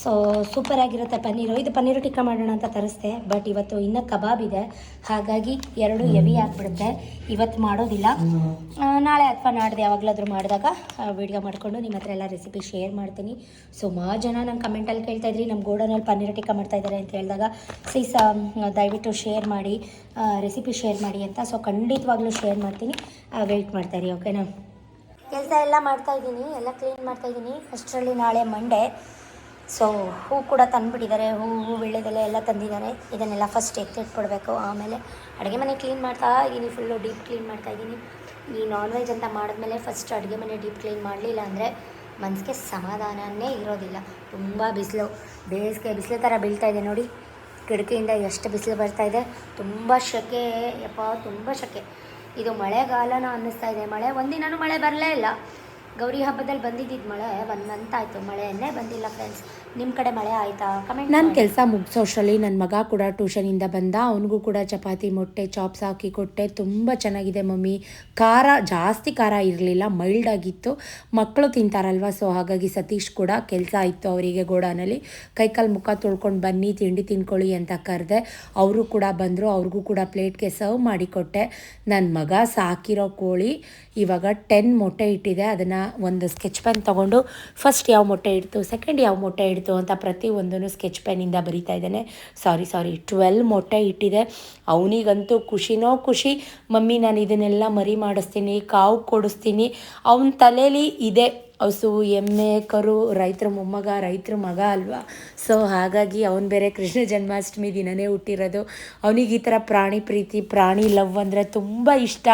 ಸೊ ಸೂಪರಾಗಿರುತ್ತೆ ಪನ್ನೀರು. ಇದು ಪನ್ನೀರು ಟಿಕ್ಕ ಮಾಡೋಣ ಅಂತ ತರಿಸ್ದೆ, ಬಟ್ ಇವತ್ತು ಇನ್ನೂ ಕಬಾಬ್ ಇದೆ, ಹಾಗಾಗಿ 2 ಹೆವಿ ಆಗಿಬಿಡುತ್ತೆ. ಇವತ್ತು ಮಾಡೋದಿಲ್ಲ, ನಾಳೆ ಅಥವಾ ನಾಡ್ದು ಯಾವಾಗಲಾದರೂ ಮಾಡಿದಾಗ ವೀಡಿಯೋ ಮಾಡಿಕೊಂಡು ನಿಮ್ಮ ಹತ್ರ ಎಲ್ಲ ರೆಸಿಪಿ ಶೇರ್ ಮಾಡ್ತೀನಿ. ಸುಮಾರು ಜನ ನಂಗೆ ಕಮೆಂಟಲ್ಲಿ ಕೇಳ್ತಾಯಿದ್ರಿ ನಮ್ಮ ಗೋಡನಲ್ಲಿ ಪನ್ನೀರು ಟಿಕ್ಕ ಮಾಡ್ತಾಯಿದ್ದಾರೆ ಅಂತ ಹೇಳಿದಾಗ, ಸೀಸ ದಯವಿಟ್ಟು ಶೇರ್ ಮಾಡಿ, ರೆಸಿಪಿ ಶೇರ್ ಮಾಡಿ ಅಂತ. ಸೊ ಖಂಡಿತವಾಗ್ಲೂ ಶೇರ್ ಮಾಡ್ತೀನಿ, ವೆಯ್ಟ್ ಮಾಡ್ತಾಯಿರಿ. ಓಕೆನಾ? ಕೆಲಸ ಎಲ್ಲ ಮಾಡ್ತಾಯಿದ್ದೀನಿ, ಎಲ್ಲ ಕ್ಲೀನ್ ಮಾಡ್ತಾಯಿದ್ದೀನಿ. ಅಷ್ಟರಲ್ಲಿ ನಾಳೆ ಮಂಡೇ. ಸೊ ಹೂ ಕೂಡ ತಂದುಬಿಟ್ಟಿದ್ದಾರೆ, ಹೂ ವೀಳ್ಯದೆಲೆ ಎಲ್ಲ ತಂದಿದ್ದಾರೆ. ಇದನ್ನೆಲ್ಲ ಫಸ್ಟ್ ಎತ್ತಿಟ್ಬಿಡ್ಬೇಕು. ಆಮೇಲೆ ಅಡುಗೆ ಮನೆ ಕ್ಲೀನ್ ಮಾಡ್ತಾ ಇದ್ದೀನಿ, ಫುಲ್ಲು ಡೀಪ್ ಕ್ಲೀನ್ ಮಾಡ್ತಾಯಿದ್ದೀನಿ. ಈ ನಾನ್ ವೆಜ್ ಅಂತ ಮಾಡಿದ್ಮೇಲೆ ಫಸ್ಟ್ ಅಡುಗೆ ಮನೆ ಡೀಪ್ ಕ್ಲೀನ್ ಮಾಡಲಿಲ್ಲ ಅಂದರೆ ಮನಸ್ಸಿಗೆ ಸಮಾಧಾನವೇ ಇರೋದಿಲ್ಲ. ತುಂಬ ಬಿಸಿಲು, ಬೇಸಿಗೆ ಬಿಸಿಲು ಥರ ಬೀಳ್ತಾಯಿದೆ ನೋಡಿ. ಕಿಟಕಿಯಿಂದ ಎಷ್ಟು ಬಿಸಿಲು ಬರ್ತಾಯಿದೆ, ತುಂಬ ಸೆಕೆ ಯಪ್ಪ, ತುಂಬ ಸೆಕೆ. ಇದು ಮಳೆಗಾಲನ ಅನ್ನಿಸ್ತಾ ಇದೆ. ಒಂದಿನೂ ಮಳೆ ಬರಲೇ ಇಲ್ಲ. ಗೌರಿ ಹಬ್ಬದಲ್ಲಿ ಬಂದಿದ್ದಿದ್ದು ಮಳೆ 1 ಮಂತ್ ಆಯಿತು, ಮಳೆಯನ್ನೇ ಬಂದಿಲ್ಲ ಫ್ರೆಂಡ್ಸ್. ನಿಮ್ಮ ಕಡೆ ಮಳೆ ಆಯಿತಾ? ಕಮೆಂಟ್ ನಾನು ಮಾಡಿ. ಕೆಲಸ ಮುಗಿಸೋಷ್ಟರಲ್ಲಿ ನನ್ನ ಮಗ ಕೂಡ ಟ್ಯೂಷನಿಂದ ಬಂದ. ಅವನಿಗೂ ಕೂಡ ಚಪಾತಿ ಮೊಟ್ಟೆ ಚಾಪ್ಸ್ ಹಾಕಿ ಕೊಟ್ಟೆ. ತುಂಬ ಚೆನ್ನಾಗಿದೆ ಮಮ್ಮಿ. ಖಾರ ಜಾಸ್ತಿ ಖಾರ ಇರಲಿಲ್ಲ, ಮೈಲ್ಡ್ ಆಗಿತ್ತು. ಮಕ್ಕಳು ತಿಂತಾರಲ್ವ, ಸೊ ಹಾಗಾಗಿ ಸತೀಶ್ ಕೂಡ ಕೆಲಸ ಇತ್ತು ಅವರಿಗೆ ಗೋಡಾನಲ್ಲಿ. ಕೈಕಾಲು ಮುಖ ತೊಳ್ಕೊಂಡು ಬನ್ನಿ ತಿಂಡಿ ತಿನ್ಕೊಳ್ಳಿ ಅಂತ ಕರೆದೆ. ಅವರು ಕೂಡ ಬಂದರು. ಅವ್ರಿಗೂ ಕೂಡ ಪ್ಲೇಟ್ಗೆ ಸರ್ವ್ ಮಾಡಿಕೊಟ್ಟೆ. ನನ್ನ ಮಗ ಸಾಕಿರೋ ಕೋಳಿ ಇವಾಗ 10 ಮೊಟ್ಟೆ ಇಟ್ಟಿದೆ. ಅದನ್ನು ಒಂದು ಸ್ಕೆಚ್ ಪೆನ್ ತೊಗೊಂಡು ಫಸ್ಟ್ ಯಾವ ಮೊಟ್ಟೆ ಇಡ್ತು, ಸೆಕೆಂಡ್ ಯಾವ ಮೊಟ್ಟೆ ಇಡ್ತು ಅಂತ ಪ್ರತಿಯೊಂದೂ ಸ್ಕೆಚ್ ಪೆನ್ನಿಂದ ಬರಿತಾ ಇದ್ದಾನೆ. ಸಾರಿ 12 ಮೊಟ್ಟೆ ಇಟ್ಟಿದೆ. ಅವನಿಗಂತೂ ಖುಷಿನೋ ಖುಷಿ. ಮಮ್ಮಿ ನಾನು ಇದನ್ನೆಲ್ಲ ಮರಿ ಮಾಡಿಸ್ತೀನಿ, ಕಾವು ಕೊಡಿಸ್ತೀನಿ. ಅವನ ತಲೆಯಲ್ಲಿ ಇದೆ ಹಸು ಎಮ್ಮೆ ಕರು, ರೈತರ ಮೊಮ್ಮಗ ರೈತರ ಮಗ ಅಲ್ವಾ. ಸೊ ಹಾಗಾಗಿ ಅವನು ಬೇರೆ ಕೃಷ್ಣ ಜನ್ಮಾಷ್ಟಮಿ ದಿನವೇ ಹುಟ್ಟಿರೋದು. ಅವನಿಗೆ ಈ ಥರ ಪ್ರಾಣಿ ಪ್ರೀತಿ ಪ್ರಾಣಿ ಲವ್ ಅಂದರೆ ತುಂಬ ಇಷ್ಟ.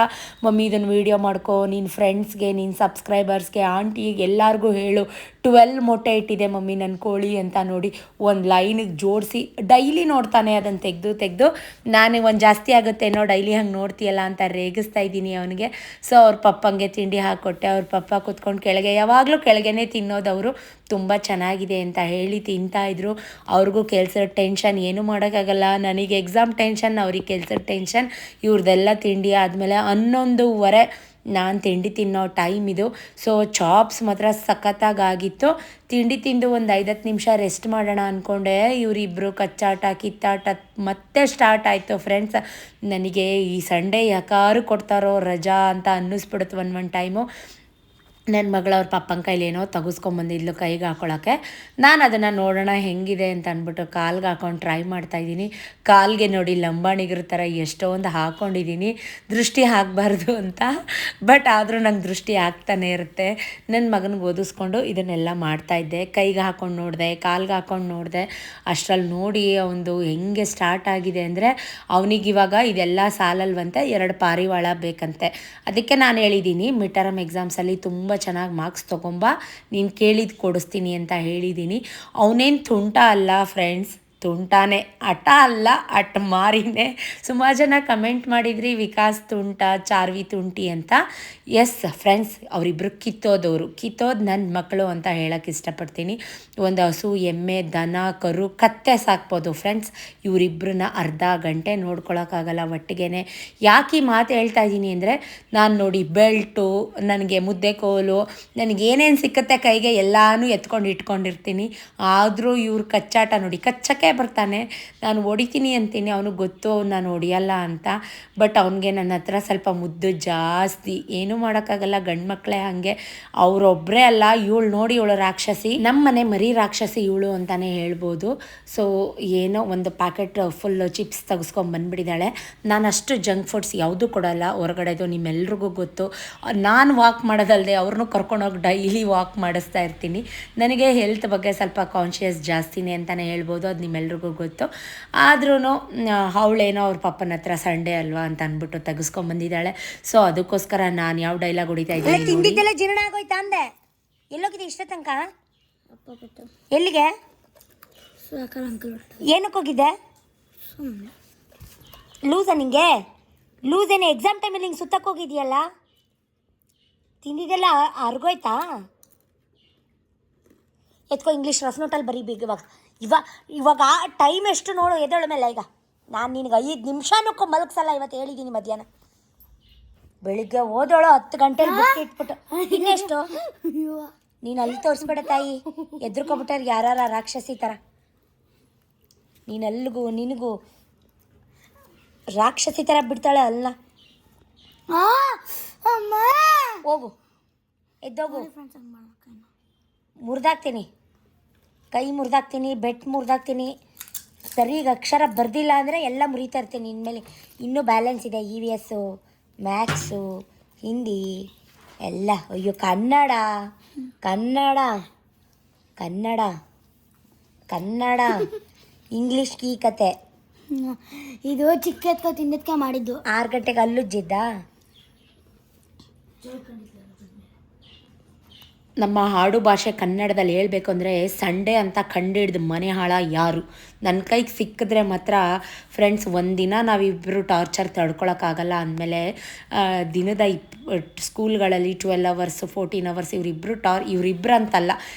ಮಮ್ಮಿ ಇದನ್ನು ವೀಡಿಯೋ ಮಾಡ್ಕೊ, ನಿನ್ನ ಫ್ರೆಂಡ್ಸ್ಗೆ ನಿನ್ನ ಸಬ್ಸ್ಕ್ರೈಬರ್ಸ್ಗೆ ಆಂಟಿಗೆ ಎಲ್ಲರಿಗೂ ಹೇಳು 12 ಮೊಟ್ಟೆ ಇಟ್ಟಿದೆ ಮಮ್ಮಿ ನನ್ನ ಕೋಳಿ ಅಂತ. ನೋಡಿ ಒಂದು ಲೈನಿಗೆ ಜೋಡಿಸಿ ಡೈಲಿ ನೋಡ್ತಾನೆ. ಅದನ್ನು ತೆಗೆದು ನಾನು ಒಂದು ಜಾಸ್ತಿ ಆಗುತ್ತೇನೋ ಡೈಲಿ ಹಂಗೆ ನೋಡ್ತೀಯಲ್ಲ ಅಂತ ರೇಗಿಸ್ತಾ ಇದ್ದೀನಿ ಅವನಿಗೆ. ಸೊ ಅವ್ರ ಪಪ್ಪಂಗೆ ತಿಂಡಿ ಹಾಕ್ಕೊಟ್ಟೆ. ಅವ್ರ ಪಪ್ಪ ಕೂತ್ಕೊಂಡು ಕೆಳಗೆ ಯಾವಾಗಲೂ ಕೆಳಗೇ ತಿನ್ನೋದವರು. ತುಂಬ ಚೆನ್ನಾಗಿದೆ ಅಂತ ಹೇಳಿ ತಿಂತಾಯಿದ್ರು. ಅವ್ರಿಗೂ ಕೆಲಸದ ಟೆನ್ಷನ್, ಏನೂ ಮಾಡೋಕ್ಕಾಗಲ್ಲ. ನನಗೆ ಎಕ್ಸಾಮ್ ಟೆನ್ಷನ್, ಅವ್ರಿಗೆ ಕೆಲಸದ ಟೆನ್ಷನ್. ಇವ್ರದ್ದೆಲ್ಲ ತಿಂಡಿ ಆದಮೇಲೆ 11:15 ನಾನು ತಿಂಡಿ ತಿನ್ನೋ ಟೈಮ್ ಇದು. ಸೊ ಚಾಪ್ಸ್ ಮಾತ್ರ ಸಖತ್ತಾಗಿತ್ತು. ತಿಂಡಿ ತಿಂದು ಒಂದು 5-10 ನಿಮಿಷ ರೆಸ್ಟ್ ಮಾಡೋಣ ಅಂದ್ಕೊಂಡೆ. ಇವರಿಬ್ಬರು ಕಚ್ಚಾಟ ಕಿತ್ತಾಟ ಮತ್ತೆ ಸ್ಟಾರ್ಟ್ ಆಯಿತು ಫ್ರೆಂಡ್ಸ್. ನನಗೆ ಈ ಸಂಡೇ ಯಾಕಾರು ಕೊಡ್ತಾರೋ ರಜಾ ಅಂತ ಅನ್ನಿಸ್ಬಿಡುತ್ತೆ ಒಂದು ಟೈಮು. ನನ್ನ ಮಗಳು ಅವ್ರ ಪಪ್ಪನ ಕೈಲಿ ಏನೋ ತೆಗೆಸ್ಕೊಂಬಂದಿದ್ಲು ಕೈಗೆ ಹಾಕೊಳ್ಳೋಕ್ಕೆ. ನಾನು ಅದನ್ನು ನೋಡೋಣ ಹೆಂಗಿದೆ ಅಂತ ಅಂದ್ಬಿಟ್ಟು ಕಾಲ್ಗೆ ಹಾಕೊಂಡು ಟ್ರೈ ಮಾಡ್ತಾಯಿದ್ದೀನಿ. ಕಾಲಿಗೆ ನೋಡಿ ಲಂಬಾಣಿಗ್ರ ಥರ ಎಷ್ಟೊಂದು ಹಾಕ್ಕೊಂಡಿದ್ದೀನಿ, ದೃಷ್ಟಿ ಹಾಕಬಾರ್ದು ಅಂತ. ಬಟ್ ಆದರೂ ನಂಗೆ ದೃಷ್ಟಿ ಆಗ್ತಾನೆ ಇರುತ್ತೆ. ನನ್ನ ಮಗನಿಗೆ ಓದಿಸ್ಕೊಂಡು ಇದನ್ನೆಲ್ಲ ಮಾಡ್ತಾಯಿದ್ದೆ. ಕೈಗೆ ಹಾಕ್ಕೊಂಡು ನೋಡಿದೆ, ಕಾಲ್ಗೆ ಹಾಕ್ಕೊಂಡು ನೋಡಿದೆ. ಅಷ್ಟರಲ್ಲಿ ನೋಡಿ ಅವನದು ಹೆಂಗೆ ಸ್ಟಾರ್ಟ್ ಆಗಿದೆ ಅಂದರೆ, ಅವನಿಗಿವಾಗ ಇದೆಲ್ಲ ಸಾಲಲ್ವಂತೆ, 2 ಪಾರಿವಾಳ ಬೇಕಂತೆ. ಅದಕ್ಕೆ ನಾನು ಹೇಳಿದ್ದೀನಿ ಮಿಡ್-ಟರ್ಮ್ ಎಕ್ಸಾಮ್ಸಲ್ಲಿ ತುಂಬ ಚೆನ್ನಾಗಿ ಮಾರ್ಕ್ಸ್ ತೊಗೊಂಬ, ನೀನು ಕೇಳಿದ್ದು ಕೊಡಿಸ್ತೀನಿ ಅಂತ ಹೇಳಿದ್ದೀನಿ. ಅವನೇನು ತುಂಟ ಅಲ್ಲ ಫ್ರೆಂಡ್ಸ್, ತುಂಟಾನೆ, ಹಠ ಅಲ್ಲ ಹಠ ಮಾರಿನೇ. ಸುಮಾರು ಜನ ಕಮೆಂಟ್ ಮಾಡಿದ್ರಿ ವಿಕಾಸ್ ತುಂಟ ಚಾರ್ವಿ ತುಂಟಿ ಅಂತ. ಎಸ್ ಫ್ರೆಂಡ್ಸ್, ಅವರಿಬ್ಬರು ಕಿತ್ತೋದು ನನ್ನ ಮಕ್ಕಳು ಅಂತ ಹೇಳೋಕ್ಕೆ ಇಷ್ಟಪಡ್ತೀನಿ. ಒಂದು ಹಸು ಎಮ್ಮೆ ದನ ಕರು ಕತ್ತೆ ಸಾಕ್ಬೋದು ಫ್ರೆಂಡ್ಸ್. ಇವರಿಬ್ಬರನ್ನ ಅರ್ಧ ಗಂಟೆ ನೋಡ್ಕೊಳಕ್ಕಾಗಲ್ಲ ಒಟ್ಟಿಗೆ. ಯಾಕೆ ಈ ಮಾತು ಹೇಳ್ತಾ ಇದ್ದೀನಿ ಅಂದರೆ, ನಾನು ನೋಡಿ ಬೆಲ್ಟು, ನನಗೆ ಮುದ್ದೆ ಕೋಲು, ನನಗೇನೇನು ಸಿಕ್ಕತ್ತೆ ಕೈಗೆ ಎಲ್ಲನೂ ಎತ್ಕೊಂಡು ಇಟ್ಕೊಂಡಿರ್ತೀನಿ. ಆದರೂ ಇವ್ರು ಕಚ್ಚಾಟ ನೋಡಿ, ಕಚ್ಚಕ್ಕೆ ಬರ್ತಾನೆ. ನಾನು ಹೊಡಿತೀನಿ ಅಂತೀನಿ, ಅವನಿಗೆ ಗೊತ್ತು ನಾನು ಹೊಡಿಯಲ್ಲ ಅಂತ. ಬಟ್ ಅವನಿಗೆ ನನ್ನ ಹತ್ರ ಸ್ವಲ್ಪ ಮುದ್ದು ಜಾಸ್ತಿ. ಏನೂ ಮಾಡೋಕ್ಕಾಗಲ್ಲ, ಗಂಡು ಮಕ್ಕಳೇ ಹಾಗೆ. ಅವರೊಬ್ಬರೇ ಅಲ್ಲ, ಇವಳು ನೋಡಿ ಇವಳು ರಾಕ್ಷಸಿ, ನಮ್ಮ ಮನೆ ಮರಿ ರಾಕ್ಷಸಿ ಇವಳು ಅಂತಲೇ ಹೇಳ್ಬೋದು. ಸೊ ಏನೋ ಒಂದು ಪ್ಯಾಕೆಟ್ ಫುಲ್ ಚಿಪ್ಸ್ ತೆಗೆಸ್ಕೊಂಡು ಬಂದುಬಿಟ್ಟಿದ್ದಾಳೆ. ನಾನು ಅಷ್ಟು ಜಂಕ್ ಫುಡ್ಸ್ ಯಾವುದೂ ಕೊಡೋಲ್ಲ ಹೊರಗಡೆದು, ನಿಮ್ಮೆಲ್ರಿಗೂ ಗೊತ್ತು. ನಾನು ವಾಕ್ ಮಾಡೋದಲ್ಲದೆ ಅವ್ರನ್ನೂ ಕರ್ಕೊಂಡೋಗಿ ಡೈಲಿ ವಾಕ್ ಮಾಡಿಸ್ತಾ ಇರ್ತೀನಿ. ನನಗೆ ಹೆಲ್ತ್ ಬಗ್ಗೆ ಸ್ವಲ್ಪ ಕಾನ್ಷಿಯಸ್ ಜಾಸ್ತಿನೇ ಅಂತಲೇ ಹೇಳ್ಬೋದು, ಅದು ನಿಮ್ಮೆಲ್ರಿಗೂ ಗೊತ್ತು. ಆದ್ರೂ ಅವಳೇನೋ ಅವ್ರ ಪಪ್ಪನ ಹತ್ರ ಸಂಡೇ ಅಲ್ವಾ ಅಂತ ಅಂದ್ಬಿಟ್ಟು ತೆಗೆಸ್ಕೊಂಬಂದಿದ್ದಾಳೆ. ಸೊ ಅದಕ್ಕೋಸ್ಕರ ನಾನು ಯಾವ ಡೈಲಾಗ್ ಹೊಡಿತಾ ಇದ್ದೀನಿ. ತಿಂದಿದ್ದೆಲ್ಲ ಜೀರ್ಣ ಆಗೋಯ್ತಾ ಅಂದೆ? ಎಲ್ಲೋಗಿದೆ ಇಷ್ಟ ತನಕ? ಎಲ್ಲಿಗೆ? ಏನಕ್ಕೆ ಹೋಗಿದ್ದೆ? ಲೂಸ ನಿಂಗೆ? ಲೂಸೇನೆ? ಎಕ್ಸಾಮ್ ಟೈಮಲ್ಲಿ ಹಿಂಗೆ ಸುತ್ತಕ್ಕೆ ಹೋಗಿದ್ಯಲ್ಲ, ತಿಂದಿದ್ದೆಲ್ಲ ಅರ್ಗೋಯ್ತಾ? ಎತ್ಕೋ, ಇಂಗ್ಲೀಷ್ ರಫ್ ನೋಟಲ್ಲಿ ಬರೀ ಬೇಗ. ಇವಾಗ ಟೈಮ್ ಎಷ್ಟು ನೋಡು, ಎದ್ದೇಳ ಮೇಲೆ. ಈಗ ನಾನು ನಿನಗೆ 5 ನಿಮಿಷನೂ ಮಲಗಿಸಲ್ಲ ಇವತ್ತು, ಹೇಳಿದ್ದೀನಿ ಮಧ್ಯಾಹ್ನ. ಬೆಳಿಗ್ಗೆ ಓದೋಳು 10 ಗಂಟೆಲಿ ಬುಕ್ ಇಟ್ಬಿಟ್ಟು ಇನ್ನೆಷ್ಟು ನೀನು ಅಲ್ಲಿ ತೋರಿಸ್ಬೇಡ ತಾಯಿ, ಎದ್ರುಕೊಬಿಟ್ಟಾರೆ ಯಾರ ರಾಕ್ಷಸಿ ಥರ. ನೀನಲ್ಲಿಗೂ ನಿನಗೂ ರಾಕ್ಷಸಿ ಥರ ಬಿಡ್ತಾಳೆ ಅಲ್ಲ. ಹೋಗು, ಎದ್ದೋಗು. ಮುರಿದಾಕ್ತೀನಿ, ಕೈ ಮುರಿದಾಕ್ತೀನಿ, ಬೆಟ್ ಮುರಿದಾಕ್ತೀನಿ. ಸರಿಗೆ ಅಕ್ಷರ ಬರ್ದಿಲ್ಲ ಅಂದರೆ ಎಲ್ಲ ಮುರಿತಾ ಇರ್ತೀನಿ ಇನ್ಮೇಲೆ. ಇನ್ನೂ ಬ್ಯಾಲೆನ್ಸ್ ಇದೆ, EVS, ಮ್ಯಾಥ್ಸು, ಹಿಂದಿ ಎಲ್ಲ. ಅಯ್ಯೋ ಕನ್ನಡ ಕನ್ನಡ ಕನ್ನಡ ಕನ್ನಡ ಇಂಗ್ಲೀಷ್ ಕೀ ಕತೆ. ಇದು ಚಿಕ್ಕ ಎತ್ಕೊ ತಿಂದಕ್ಕೆ ಮಾಡಿದ್ದು. 6 ಗಂಟೆಗೆ ಅಲ್ಲುಜ್ಜಿದ್ದ. ನಮ್ಮ ಆಡು ಭಾಷೆ ಕನ್ನಡದಲ್ಲಿ ಹೇಳಬೇಕು ಅಂದರೆ, ಸಂಡೇ ಅಂತ ಕಂಡಿಡ್ದು ಮನೆ ಹಾಳ ಯಾರು? ನನ್ನ ಕೈಗೆ ಸಿಕ್ಕಿದ್ರೆ ಮಾತ್ರ ಫ್ರೆಂಡ್ಸ್ ಒಂದಿನ ನಾವಿಬ್ಬರು ಟಾರ್ಚರ್ ತಡ್ಕೊಳಕ್ಕಾಗಲ್ಲ. ಅಂದಮೇಲೆ ದಿನದ ಸ್ಕೂಲ್ಗಳಲ್ಲಿ 12 ಅವರ್ಸ್ 14 ಅವರ್ಸ್ ಇವರಿಬ್ಬರು ಅಂತಲ್ಲ,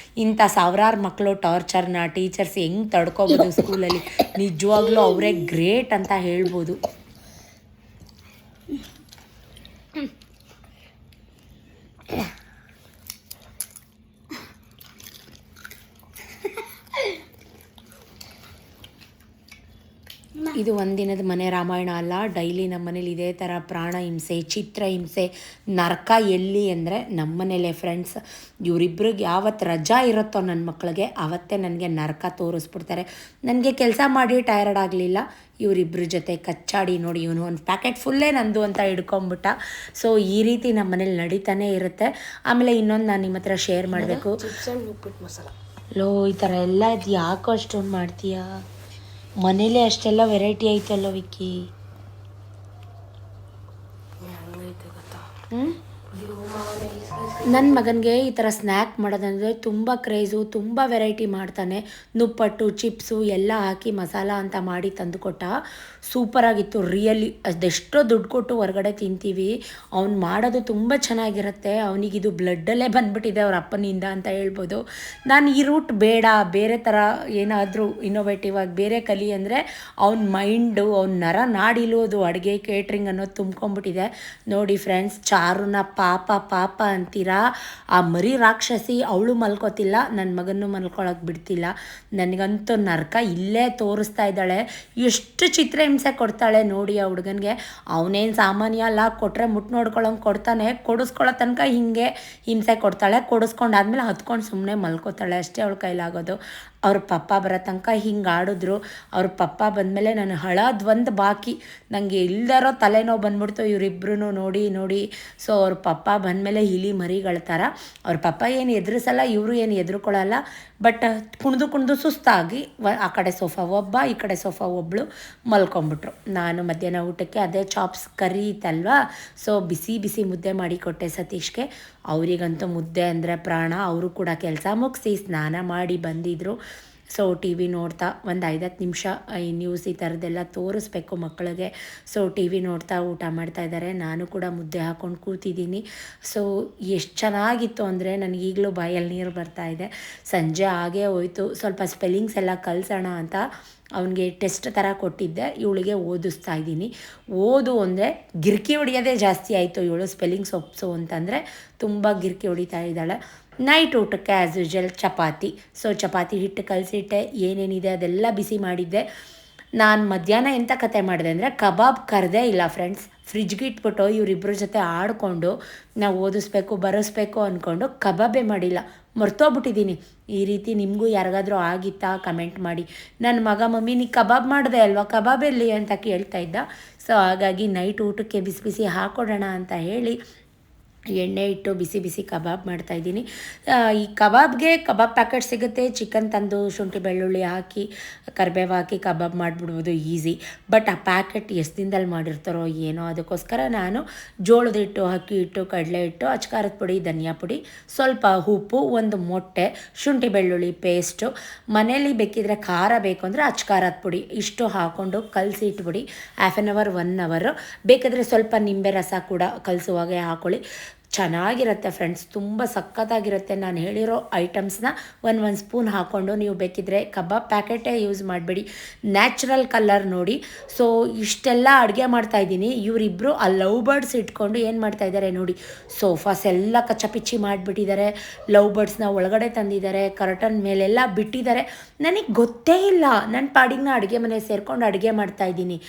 ಇಂಥ ಸಾವಿರಾರು ಮಕ್ಕಳು ಟಾರ್ಚರ್ನ ಟೀಚರ್ಸ್ ಹೆಂಗೆ ತಡ್ಕೋಬೋದು ಸ್ಕೂಲಲ್ಲಿ. ನಿಜವಾಗ್ಲೂ ಅವರೇ ಗ್ರೇಟ್ ಅಂತ ಹೇಳ್ಬೋದು. ಇದು ಒಂದಿನದ ಮನೆ ರಾಮಾಯಣ ಅಲ್ಲ, ಡೈಲಿ ನಮ್ಮ ಮನೇಲಿ ಇದೇ ಥರ ಪ್ರಾಣ ಹಿಂಸೆ, ಚಿತ್ರ ಹಿಂಸೆ, ನರಕ. ಎಲ್ಲಿ ಅಂದರೆ ನಮ್ಮ ಮನೇಲೆ ಫ್ರೆಂಡ್ಸ್. ಇವರಿಬ್ರಿಗೆ ಯಾವತ್ತು ರಜಾ ಇರುತ್ತೋ ನನ್ನ ಮಕ್ಕಳಿಗೆ ಆವತ್ತೇ ನನಗೆ ನರಕ ತೋರಿಸ್ಬಿಡ್ತಾರೆ. ನನಗೆ ಕೆಲಸ ಮಾಡಿ ಟಯರ್ಡ್ ಆಗಲಿಲ್ಲ, ಇವರಿಬ್ಬರ ಜೊತೆ ಕಚ್ಚಾಡಿ ನೋಡಿ ಇವನು ಒಂದು ಪ್ಯಾಕೆಟ್ ಫುಲ್ಲೇ ನಂದು ಅಂತ ಹಿಡ್ಕೊಂಬಿಟ್ಟ. ಸೊ ಈ ರೀತಿ ನಮ್ಮ ಮನೇಲಿ ನಡೀತಾನೆ ಇರುತ್ತೆ. ಆಮೇಲೆ ಇನ್ನೊಂದು ನಾನು ನಿಮ್ಮ ಹತ್ರ ಶೇರ್ ಮಾಡಬೇಕು. ಲೋ ಈ ಥರ ಎಲ್ಲ ಇದು ಯಾಕೋ ಅಷ್ಟೊಂದು ಮಾಡ್ತೀಯಾ? ಮನೇಲೇ ಅಷ್ಟೆಲ್ಲ ವೆರೈಟಿ ಐತಲ್ಲ ವಿಕ್ಕಿ. ನನ್ನ ಮಗನಿಗೆ ಈ ಥರ ಸ್ನ್ಯಾಕ್ ಮಾಡೋದಂದರೆ ತುಂಬ ಕ್ರೇಜು, ತುಂಬ ವೆರೈಟಿ ಮಾಡ್ತಾನೆ. ನುಪ್ಪಟ್ಟು, ಚಿಪ್ಸು ಎಲ್ಲ ಹಾಕಿ ಮಸಾಲ ಅಂತ ಮಾಡಿ ತಂದುಕೊಟ್ಟ. ಸೂಪರಾಗಿತ್ತು ರಿಯಲಿ. ಅದೆಷ್ಟೋ ದುಡ್ಡು ಕೊಟ್ಟು ಹೊರಗಡೆ ತಿಂತೀವಿ, ಅವ್ನು ಮಾಡೋದು ತುಂಬ ಚೆನ್ನಾಗಿರುತ್ತೆ. ಅವನಿಗಿದು ಬ್ಲಡ್ಡಲ್ಲೇ ಬಂದುಬಿಟ್ಟಿದೆ ಅವ್ರ ಅಪ್ಪನಿಂದ ಅಂತ ಹೇಳ್ಬೋದು. ನಾನು ಈ ರೂಟ್ ಬೇಡ, ಬೇರೆ ಥರ ಏನಾದರೂ ಇನ್ನೋವೇಟಿವ್ ಆಗಿ ಬೇರೆ ಕಲಿ ಅಂದರೆ ಅವ್ನ ಮೈಂಡು, ಅವ್ನ ನರ ನಾಡಿಲೋದು ಅಡುಗೆ ಕೇಟ್ರಿಂಗ್ ಅನ್ನೋದು ತುಂಬ್ಕೊಂಡ್ಬಿಟ್ಟಿದೆ. ನೋಡಿ ಫ್ರೆಂಡ್ಸ್, ಚಾರುನ ಪಾಪ ಪಾಪ ಅಂತೀರಾ, ಆ ಮರಿ ರಾಕ್ಷಸಿ ಅವಳು ಮಲ್ಕೋತಿಲ್ಲ, ನನ್ನ ಮಗನೂ ಮಲ್ಕೊಳಕ್ಕೆ ಬಿಡ್ತಿಲ್ಲ. ನನಗಂತೂ ನರಕ ಇಲ್ಲೇ ತೋರಿಸ್ತಾ ಇದ್ದಾಳೆ. ಎಷ್ಟು ಚಿತ್ರಹಿಂಸೆ ಕೊಡ್ತಾಳೆ ನೋಡಿ ಆ ಹುಡುಗನಿಗೆ. ಅವನೇನು ಸಾಮಾನ್ಯ ಅಲ್ಲ, ಕೊಟ್ಟರೆ ಮುಟ್ಟು ನೋಡ್ಕೊಳ್ಳೋಂಗೆ ಕೊಡ್ತಾನೆ. ಕೊಡಿಸ್ಕೊಳ್ಳೋ ತನಕ ಹಿಂಗೆ ಹಿಂಸೆ ಕೊಡ್ತಾಳೆ. ಕೊಡಿಸ್ಕೊಂಡಾದ್ಮೇಲೆ ಹತ್ಕೊಂಡು ಸುಮ್ಮನೆ ಮಲ್ಕೋತಾಳೆ, ಅಷ್ಟೇ ಅವಳ ಕೈಲಾಗೋದು. ಅವ್ರ ಪಪ್ಪ ಬರೋ ತನಕ ಹಿಂಗೆ ಆಡಿದ್ರು. ಅವ್ರ ಪಪ್ಪ ಬಂದಮೇಲೆ ನಾನು ಹಳೋದು ಬಾಕಿ, ನನಗೆ ಇಲ್ದಾರೋ ತಲೆನೋವು ಬಂದ್ಬಿಡ್ತು ಇವರಿಬ್ರು ನೋಡಿ ನೋಡಿ. ಸೊ ಅವ್ರ ಪಪ್ಪ ಬಂದಮೇಲೆ ಇಲಿ ಮರಿಗಳ ಥರ. ಅವ್ರ ಪಪ್ಪ ಏನು ಎದುರಿಸಲ್ಲ, ಇವರು ಏನು ಎದುರುಕೊಳ್ಳಲ್ಲ. ಬಟ್ ಕುಣಿದು ಸುಸ್ತಾಗಿ ಆ ಕಡೆ ಸೋಫಾ ಒಬ್ಬ, ಈ ಕಡೆ ಸೋಫಾ ಒಬ್ಬಳು ಮಲ್ಕೊಂಬಿಟ್ರು. ನಾನು ಮಧ್ಯಾಹ್ನ ಊಟಕ್ಕೆ ಅದೇ ಚಾಪ್ಸ್ ಕರಿ ಇತ್ತಲ್ವಾ, ಸೊ ಬಿಸಿ ಬಿಸಿ ಮುದ್ದೆ ಮಾಡಿಕೊಟ್ಟೆ ಸತೀಶ್ಗೆ. ಅವರಿಗಂತೂ ಮುದ್ದೆ ಅಂದರೆ ಪ್ರಾಣ. ಅವರು ಕೂಡ ಕೆಲಸ ಮುಗಿಸಿ ಸ್ನಾನ ಮಾಡಿ ಬಂದಿದ್ದರು. ಸೊ ಟಿ ವಿ ನೋಡ್ತಾ ಒಂದು 5-10 ನಿಮಿಷ ಈ ನ್ಯೂಸ್ ಈ ಥರದ್ದೆಲ್ಲ ತೋರಿಸ್ಬೇಕು ಮಕ್ಕಳಿಗೆ. ಸೊ ಟಿ ವಿ ನೋಡ್ತಾ ಊಟ ಮಾಡ್ತಾಯಿದ್ದಾರೆ. ನಾನು ಕೂಡ ಮುದ್ದೆ ಹಾಕ್ಕೊಂಡು ಕೂತಿದ್ದೀನಿ. ಸೊ ಎಷ್ಟು ಚೆನ್ನಾಗಿತ್ತು ಅಂದರೆ ನನಗೀಗಲೂ ಬಾಯಲ್ಲಿ ನೀರು ಬರ್ತಾಯಿದೆ. ಸಂಜೆ ಆಗೇ ಹೋಯ್ತು. ಸ್ವಲ್ಪ ಸ್ಪೆಲ್ಲಿಂಗ್ಸ್ ಎಲ್ಲ ಕಲಿಸೋಣ ಅಂತ ಅವನಿಗೆ ಟೆಸ್ಟ್ ಥರ ಕೊಟ್ಟಿದ್ದೆ. ಇವಳಿಗೆ ಓದಿಸ್ತಾ ಇದ್ದೀನಿ. ಓದು ಅಂದರೆ ಗಿರ್ಕಿ ಹೊಡಿಯೋದೇ ಜಾಸ್ತಿ ಆಯಿತು. ಇವಳು ಸ್ಪೆಲ್ಲಿಂಗ್ಸ್ ಒಪ್ಸು ಅಂತಂದರೆ ತುಂಬ ಗಿರ್ಕಿ ಹೊಡಿತಾ ಇದ್ದಾಳೆ. ನೈಟ್ ಊಟಕ್ಕೆ as usual chapati. So chapati ಹಿಟ್ಟು ಕಲಸಿಟ್ಟೆ, ಏನೇನಿದೆ ಅದೆಲ್ಲ ಬಿಸಿ ಮಾಡಿದ್ದೆ. ನಾನು ಮಧ್ಯಾಹ್ನ ಎಂಥ ಕತೆ ಮಾಡಿದೆ ಅಂದರೆ ಕಬಾಬ್ ಕರೆದೇ ಇಲ್ಲ ಫ್ರೆಂಡ್ಸ್. ಫ್ರಿಜ್ಗೆ ಇಟ್ಬಿಟ್ಟು ಇವರಿಬ್ಬರ ಜೊತೆ ಆಡಿಕೊಂಡು ನಾವು ಓದಿಸ್ಬೇಕು ಬರೆಸ್ಬೇಕು ಅಂದ್ಕೊಂಡು ಕಬಾಬೇ ಮಾಡಿಲ್ಲ, ಮರ್ತೋಗ್ಬಿಟ್ಟಿದ್ದೀನಿ. ಈ ರೀತಿ ನಿಮಗೂ ಯಾರಿಗಾದ್ರೂ ಆಗಿತ್ತಾ ಕಮೆಂಟ್ ಮಾಡಿ. ನನ್ನ ಮಗ ಮಮ್ಮಿ ನೀ ಕಬಾಬ್ ಮಾಡಿದೆ ಅಲ್ವಾ, ಕಬಾಬ್ ಎಲ್ಲಿ ಅಂತ ಕೇಳ್ತಾ ಇದ್ದ. ಸೊ ಹಾಗಾಗಿ ನೈಟ್ ಊಟಕ್ಕೆ ಬಿಸಿ ಬಿಸಿ ಹಾಕ್ಕೊಡೋಣ ಅಂತ ಹೇಳಿ ಎಣ್ಣೆ ಇಟ್ಟು ಬಿಸಿ ಬಿಸಿ ಕಬಾಬ್ ಮಾಡ್ತಾಯಿದ್ದೀನಿ. ಈ ಕಬಾಬ್ಗೆ ಕಬಾಬ್ ಪ್ಯಾಕೆಟ್ ಸಿಗುತ್ತೆ. ಚಿಕನ್ ತಂದು ಶುಂಠಿ ಬೆಳ್ಳುಳ್ಳಿ ಹಾಕಿ ಕರಿಬೇವು ಹಾಕಿ ಕಬಾಬ್ ಮಾಡಿಬಿಡ್ಬೋದು ಈಸಿ. ಬಟ್ ಆ ಪ್ಯಾಕೆಟ್ ಎಷ್ಟು ದಿನದಲ್ಲಿ ಮಾಡಿರ್ತಾರೋ ಏನೋ, ಅದಕ್ಕೋಸ್ಕರ ನಾನು ಜೋಳದ ಹಿಟ್ಟು, ಅಕ್ಕಿ ಹಿಟ್ಟು, ಕಡಲೆ ಹಿಟ್ಟು, ಅಚ್ಕಾರದ ಪುಡಿ, ಧನಿಯಾ ಪುಡಿ, ಸ್ವಲ್ಪ ಉಪ್ಪು, ಒಂದು ಮೊಟ್ಟೆ, ಶುಂಠಿ ಬೆಳ್ಳುಳ್ಳಿ ಪೇಸ್ಟು, ಮನೇಲಿ ಬೇಕಿದ್ರೆ ಖಾರ ಬೇಕು ಅಂದರೆ ಅಚ್ಕಾರದ ಪುಡಿ, ಇಷ್ಟು ಹಾಕ್ಕೊಂಡು ಕಲಸಿ ಇಟ್ಬಿಡಿ. 1/2 ಅವರ್ 1 ಅವರ್. ಬೇಕಾದರೆ ಸ್ವಲ್ಪ ನಿಂಬೆ ರಸ ಕೂಡ ಕಲಸುವಾಗೆ ಹಾಕ್ಕೊಳ್ಳಿ. ಚೆನ್ನಾಗಿರುತ್ತೆ ಫ್ರೆಂಡ್ಸ್, ತುಂಬ ಸಖತ್ತಾಗಿರುತ್ತೆ. ನಾನು ಹೇಳಿರೋ ಐಟಮ್ಸ್ನ ಒಂದು ಸ್ಪೂನ್ ಹಾಕ್ಕೊಂಡು ನೀವು ಬೇಕಿದ್ರೆ ಕಬಾಬ್ ಪ್ಯಾಕೆಟೇ ಯೂಸ್ ಮಾಡಬೇಡಿ, ನ್ಯಾಚುರಲ್ ಕಲರ್ ನೋಡಿ. ಸೊ ಇಷ್ಟೆಲ್ಲ ಅಡುಗೆ ಮಾಡ್ತಾಯಿದ್ದೀನಿ. ಇವರಿಬ್ಬರು ಆ ಲವ್ ಬರ್ಡ್ಸ್ ಇಟ್ಕೊಂಡು ಏನು ಮಾಡ್ತಾಯಿದ್ದಾರೆ ನೋಡಿ, ಸೋಫಾಸ್ ಎಲ್ಲ ಕಚ್ಚಪಿಚ್ಚಿ ಮಾಡಿಬಿಟ್ಟಿದ್ದಾರೆ. ಲವ್ ಬರ್ಡ್ಸ್ನ ಒಳಗಡೆ ತಂದಿದ್ದಾರೆ, ಕರ್ಟನ್ ಮೇಲೆಲ್ಲ ಬಿಟ್ಟಿದ್ದಾರೆ. ನನಗೆ ಗೊತ್ತೇ ಇಲ್ಲ, ನನ್ನ ಪಾಡಿಗೆ ಅಡುಗೆ ಮನೆ ಸೇರ್ಕೊಂಡು ಅಡುಗೆ ಮಾಡ್ತಾಯಿದ್ದೀನಿ.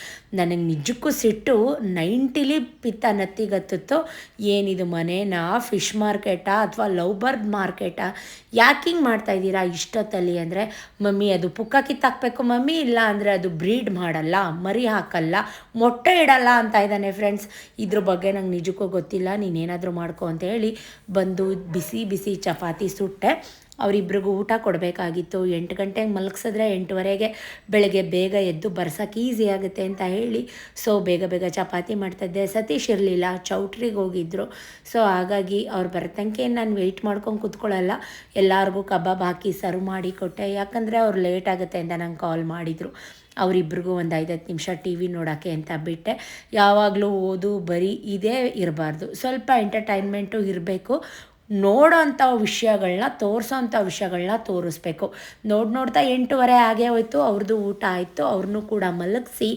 ನನಗೆ ನಿಜಕ್ಕೂ ಸಿಟ್ಟು 90ಲಿ ಪಿತ್ತ ನತ್ತಿಗತ್ತಿತ್ತು. ಏನಿದು ಮನೇನಾ, ಫಿಶ್ ಮಾರ್ಕೆಟಾ ಅಥವಾ ಲವ್ ಬರ್ಡ್ ಮಾರ್ಕೆಟಾ, ಯಾಕೆ ಹಿಂಗೆ ಮಾಡ್ತಾಯಿದ್ದೀರಾ ಇಷ್ಟೊತ್ತಲ್ಲಿ ಅಂದರೆ, ಮಮ್ಮಿ ಅದು ಪುಕ್ಕ ಕಿತ್ತಾಕಬೇಕು ಮಮ್ಮಿ, ಇಲ್ಲ ಅಂದರೆ ಅದು ಬ್ರೀಡ್ ಮಾಡಲ್ಲ, ಮರಿ ಹಾಕಲ್ಲ, ಮೊಟ್ಟೆ ಇಡಲ್ಲ ಅಂತ ಇದ್ದಾನೆ ಫ್ರೆಂಡ್ಸ್. ಇದ್ರ ಬಗ್ಗೆ ನಂಗೆ ನಿಜಕ್ಕೂ ಗೊತ್ತಿಲ್ಲ, ನೀನೇನಾದರೂ ಮಾಡ್ಕೊ ಅಂತ ಹೇಳಿ ಬಂದು ಬಿಸಿ ಬಿಸಿ ಚಪಾತಿ ಸುಟ್ಟೆ. ಅವರಿಬ್ರಿಗೂ ಊಟ ಕೊಡಬೇಕಾಗಿತ್ತು. 8 ಗಂಟೆಗೆ ಮಲಗಿಸಿದ್ರೆ 8:15 ಬೆಳಗ್ಗೆ ಬೇಗ ಎದ್ದು ಬರ್ಸೋಕ್ಕೆ ಈಸಿ ಆಗುತ್ತೆ ಅಂತ ಹೇಳಿ ಸೊ ಬೇಗ ಬೇಗ ಚಪಾತಿ ಮಾಡ್ತಾಯಿದ್ದೆ. ಸತೀಶ್ ಇರಲಿಲ್ಲ, ಚೌಟ್ರಿಗೆ ಹೋಗಿದ್ದರು. ಸೊ ಹಾಗಾಗಿ ಅವ್ರು ಬರ್ತಂಕೆ ನಾನು ವೆಯ್ಟ್ ಮಾಡ್ಕೊಂಡು ಕೂತ್ಕೊಳ್ಳಲ್ಲ, ಎಲ್ಲರಿಗೂ ಕಬಾಬ್ ಹಾಕಿ ಸರ್ವ್ ಮಾಡಿ ಕೊಟ್ಟೆ. ಯಾಕಂದರೆ ಅವ್ರು ಲೇಟ್ ಆಗುತ್ತೆ ಅಂತ ನಂಗೆ ಕಾಲ್ ಮಾಡಿದರು. ಅವರಿಬ್ರಿಗೂ ಒಂದು 5-10 ನಿಮಿಷ ಟಿ ವಿ ನೋಡೋಕ್ಕೆ ಅಂತ ಬಿಟ್ಟೆ. ಯಾವಾಗಲೂ ಓದು ಬರೀ ಇದೇ ಇರಬಾರ್ದು, ಸ್ವಲ್ಪ ಎಂಟರ್ಟೈನ್ಮೆಂಟು ಇರಬೇಕು. ನೋಡೋಂಥ ವಿಷಯಗಳನ್ನ ತೋರಿಸೋಂಥ ವಿಷಯಗಳನ್ನ ತೋರಿಸ್ಬೇಕು. ನೋಡ್ತಾ 8:15 ಆಗೇ ಹೋಯ್ತು. ಅವ್ರದ್ದು ಊಟ ಆಯಿತು. ಅವ್ರನ್ನೂ ಕೂಡ ಮಲಗಿಸಿ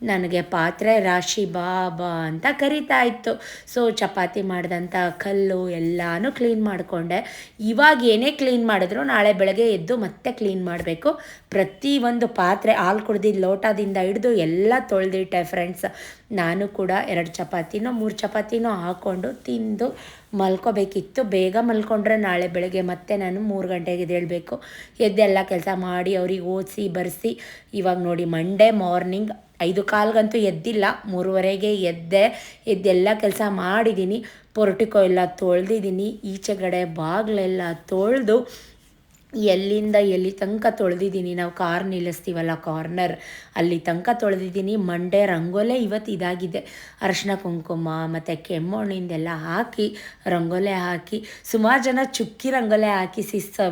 ನನಗೆ ಪಾತ್ರೆ ರಾಶಿ ಬಾ ಬಾ ಅಂತ ಕರಿತಾ ಇತ್ತು. ಸೊ ಚಪಾತಿ ಮಾಡಿದಂಥ ಕಲ್ಲು ಎಲ್ಲನೂ ಕ್ಲೀನ್ ಮಾಡಿಕೊಂಡೆ. ಇವಾಗ ಏನೇ ಕ್ಲೀನ್ ಮಾಡಿದ್ರು ನಾಳೆ ಬೆಳಗ್ಗೆ ಎದ್ದು ಮತ್ತೆ ಕ್ಲೀನ್ ಮಾಡಬೇಕು. ಪ್ರತಿಯೊಂದು ಪಾತ್ರೆ, ಹಾಲು ಕುಡ್ದಿದ್ದು ಲೋಟದಿಂದ ಹಿಡಿದು ಎಲ್ಲ ತೊಳೆದಿಟ್ಟೆ ಫ್ರೆಂಡ್ಸ್. ನಾನು ಕೂಡ 2 ಚಪಾತಿನೋ 3 ಚಪಾತಿನೋ ಹಾಕ್ಕೊಂಡು ತಿಂದು ಮಲ್ಕೋಬೇಕಿತ್ತು. ಬೇಗ ಮಲ್ಕೊಂಡ್ರೆ ನಾಳೆ ಬೆಳಗ್ಗೆ ಮತ್ತೆ ನಾನು 3 ಗಂಟೆಗೆ ಎದ್ದೇಳಬೇಕು. ಎದ್ದೆಲ್ಲ ಕೆಲಸ ಮಾಡಿ ಅವ್ರಿಗೆ ಓದಿಸಿ ಬರೆಸಿ. ಇವಾಗ ನೋಡಿ ಮಂಡೇ ಮಾರ್ನಿಂಗ್ 5:15ಗಂತೂ ಎದ್ದಿಲ್ಲ, 3:30ಗೆ ಎದ್ದೆಲ್ಲ ಕೆಲಸ ಮಾಡಿದ್ದೀನಿ. ಪೊರ್ಟಿಕೋ ಎಲ್ಲ ತೊಳೆದಿದ್ದೀನಿ. ಈಚೆಗಡೆ ಬಾಗಿಲೆಲ್ಲ ತೊಳೆದು ಎಲ್ಲಿಂದ ಎಲ್ಲಿ ತನಕ ತೊಳೆದಿದ್ದೀನಿ. ನಾವು ಕಾರ್ ನಿಲ್ಲಿಸ್ತೀವಲ್ಲ ಕಾರ್ನರ್, ಅಲ್ಲಿ ತನಕ ತೊಳೆದಿದ್ದೀನಿ. ಮಂಡೇ ರಂಗೋಲೆ ಇವತ್ತು ಇದಾಗಿದೆ. ಅರಿಶಿನ ಕುಂಕುಮ ಮತ್ತು ಕೆಮ್ಮಣ್ಣಿಂದೆಲ್ಲ ಹಾಕಿ ರಂಗೋಲೆ ಹಾಕಿ, ಸುಮಾರು ಜನ ಚುಕ್ಕಿ ರಂಗೋಲೆ ಹಾಕಿ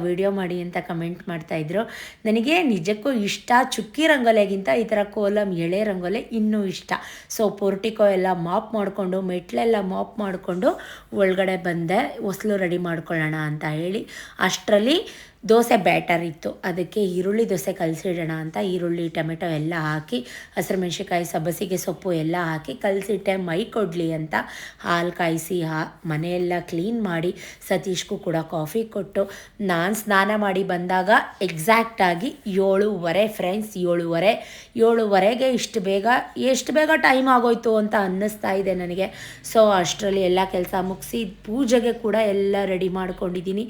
ವಿಡಿಯೋ ಮಾಡಿ ಅಂತ ಕಮೆಂಟ್ ಮಾಡ್ತಾಯಿದ್ರು. ನನಗೆ ನಿಜಕ್ಕೂ ಇಷ್ಟ. ಚುಕ್ಕಿ ರಂಗೋಲೆಗಿಂತ ಈ ಥರ ಕೋಲಮ್ ಎಳೆ ರಂಗೋಲೆ ಇನ್ನೂ ಇಷ್ಟ. ಸೊ ಪೋರ್ಟಿಕೋ ಎಲ್ಲ ಮಾಪ್ ಮಾಡಿಕೊಂಡು, ಮೆಟ್ಲೆಲ್ಲ ಮಾಪ್ ಮಾಡಿಕೊಂಡು ಒಳಗಡೆ ಬಂದೆ ಹೊಸಲು ರೆಡಿ ಮಾಡ್ಕೊಳ್ಳೋಣ ಅಂತ ಹೇಳಿ. ಅಷ್ಟರಲ್ಲಿ ದೋಸೆ ಬ್ಯಾಟರ್ ಇತ್ತು, ಅದಕ್ಕೆ ಈರುಳ್ಳಿ ದೋಸೆ ಕಲಸಿಡೋಣ ಅಂತ ಈರುಳ್ಳಿ ಟೊಮೆಟೊ ಎಲ್ಲ ಹಾಕಿ, ಹಸಿರು ಮೆಣಸಿನ್ಕಾಯಿ ಸಬ್ಬಸಿಗೆ ಸೊಪ್ಪು ಎಲ್ಲ ಹಾಕಿ ಕಲಸಿಟ್ಟೆ. ಮೈ ಕೊಡಲಿ ಅಂತ ಹಾಲು ಕಾಯಿಸಿ ಮನೆಯೆಲ್ಲ ಕ್ಲೀನ್ ಮಾಡಿ ಸತೀಶ್ಗೂ ಕೂಡ ಕಾಫಿ ಕೊಟ್ಟು ನಾನು ಸ್ನಾನ ಮಾಡಿ ಬಂದಾಗ ಎಕ್ಸಾಕ್ಟಾಗಿ 7:30 ಫ್ರೆಂಡ್ಸ್. 7:30ಗೆ ಎಷ್ಟು ಬೇಗ ಟೈಮ್ ಆಗೋಯ್ತು ಅಂತ ಅನ್ನಿಸ್ತಾ ಇದೆ ನನಗೆ. ಸೊ ಅಷ್ಟರಲ್ಲಿ ಎಲ್ಲ ಕೆಲಸ ಮುಗಿಸಿ ಪೂಜೆಗೆ ಕೂಡ ಎಲ್ಲ ರೆಡಿ ಮಾಡ್ಕೊಂಡಿದ್ದೀನಿ.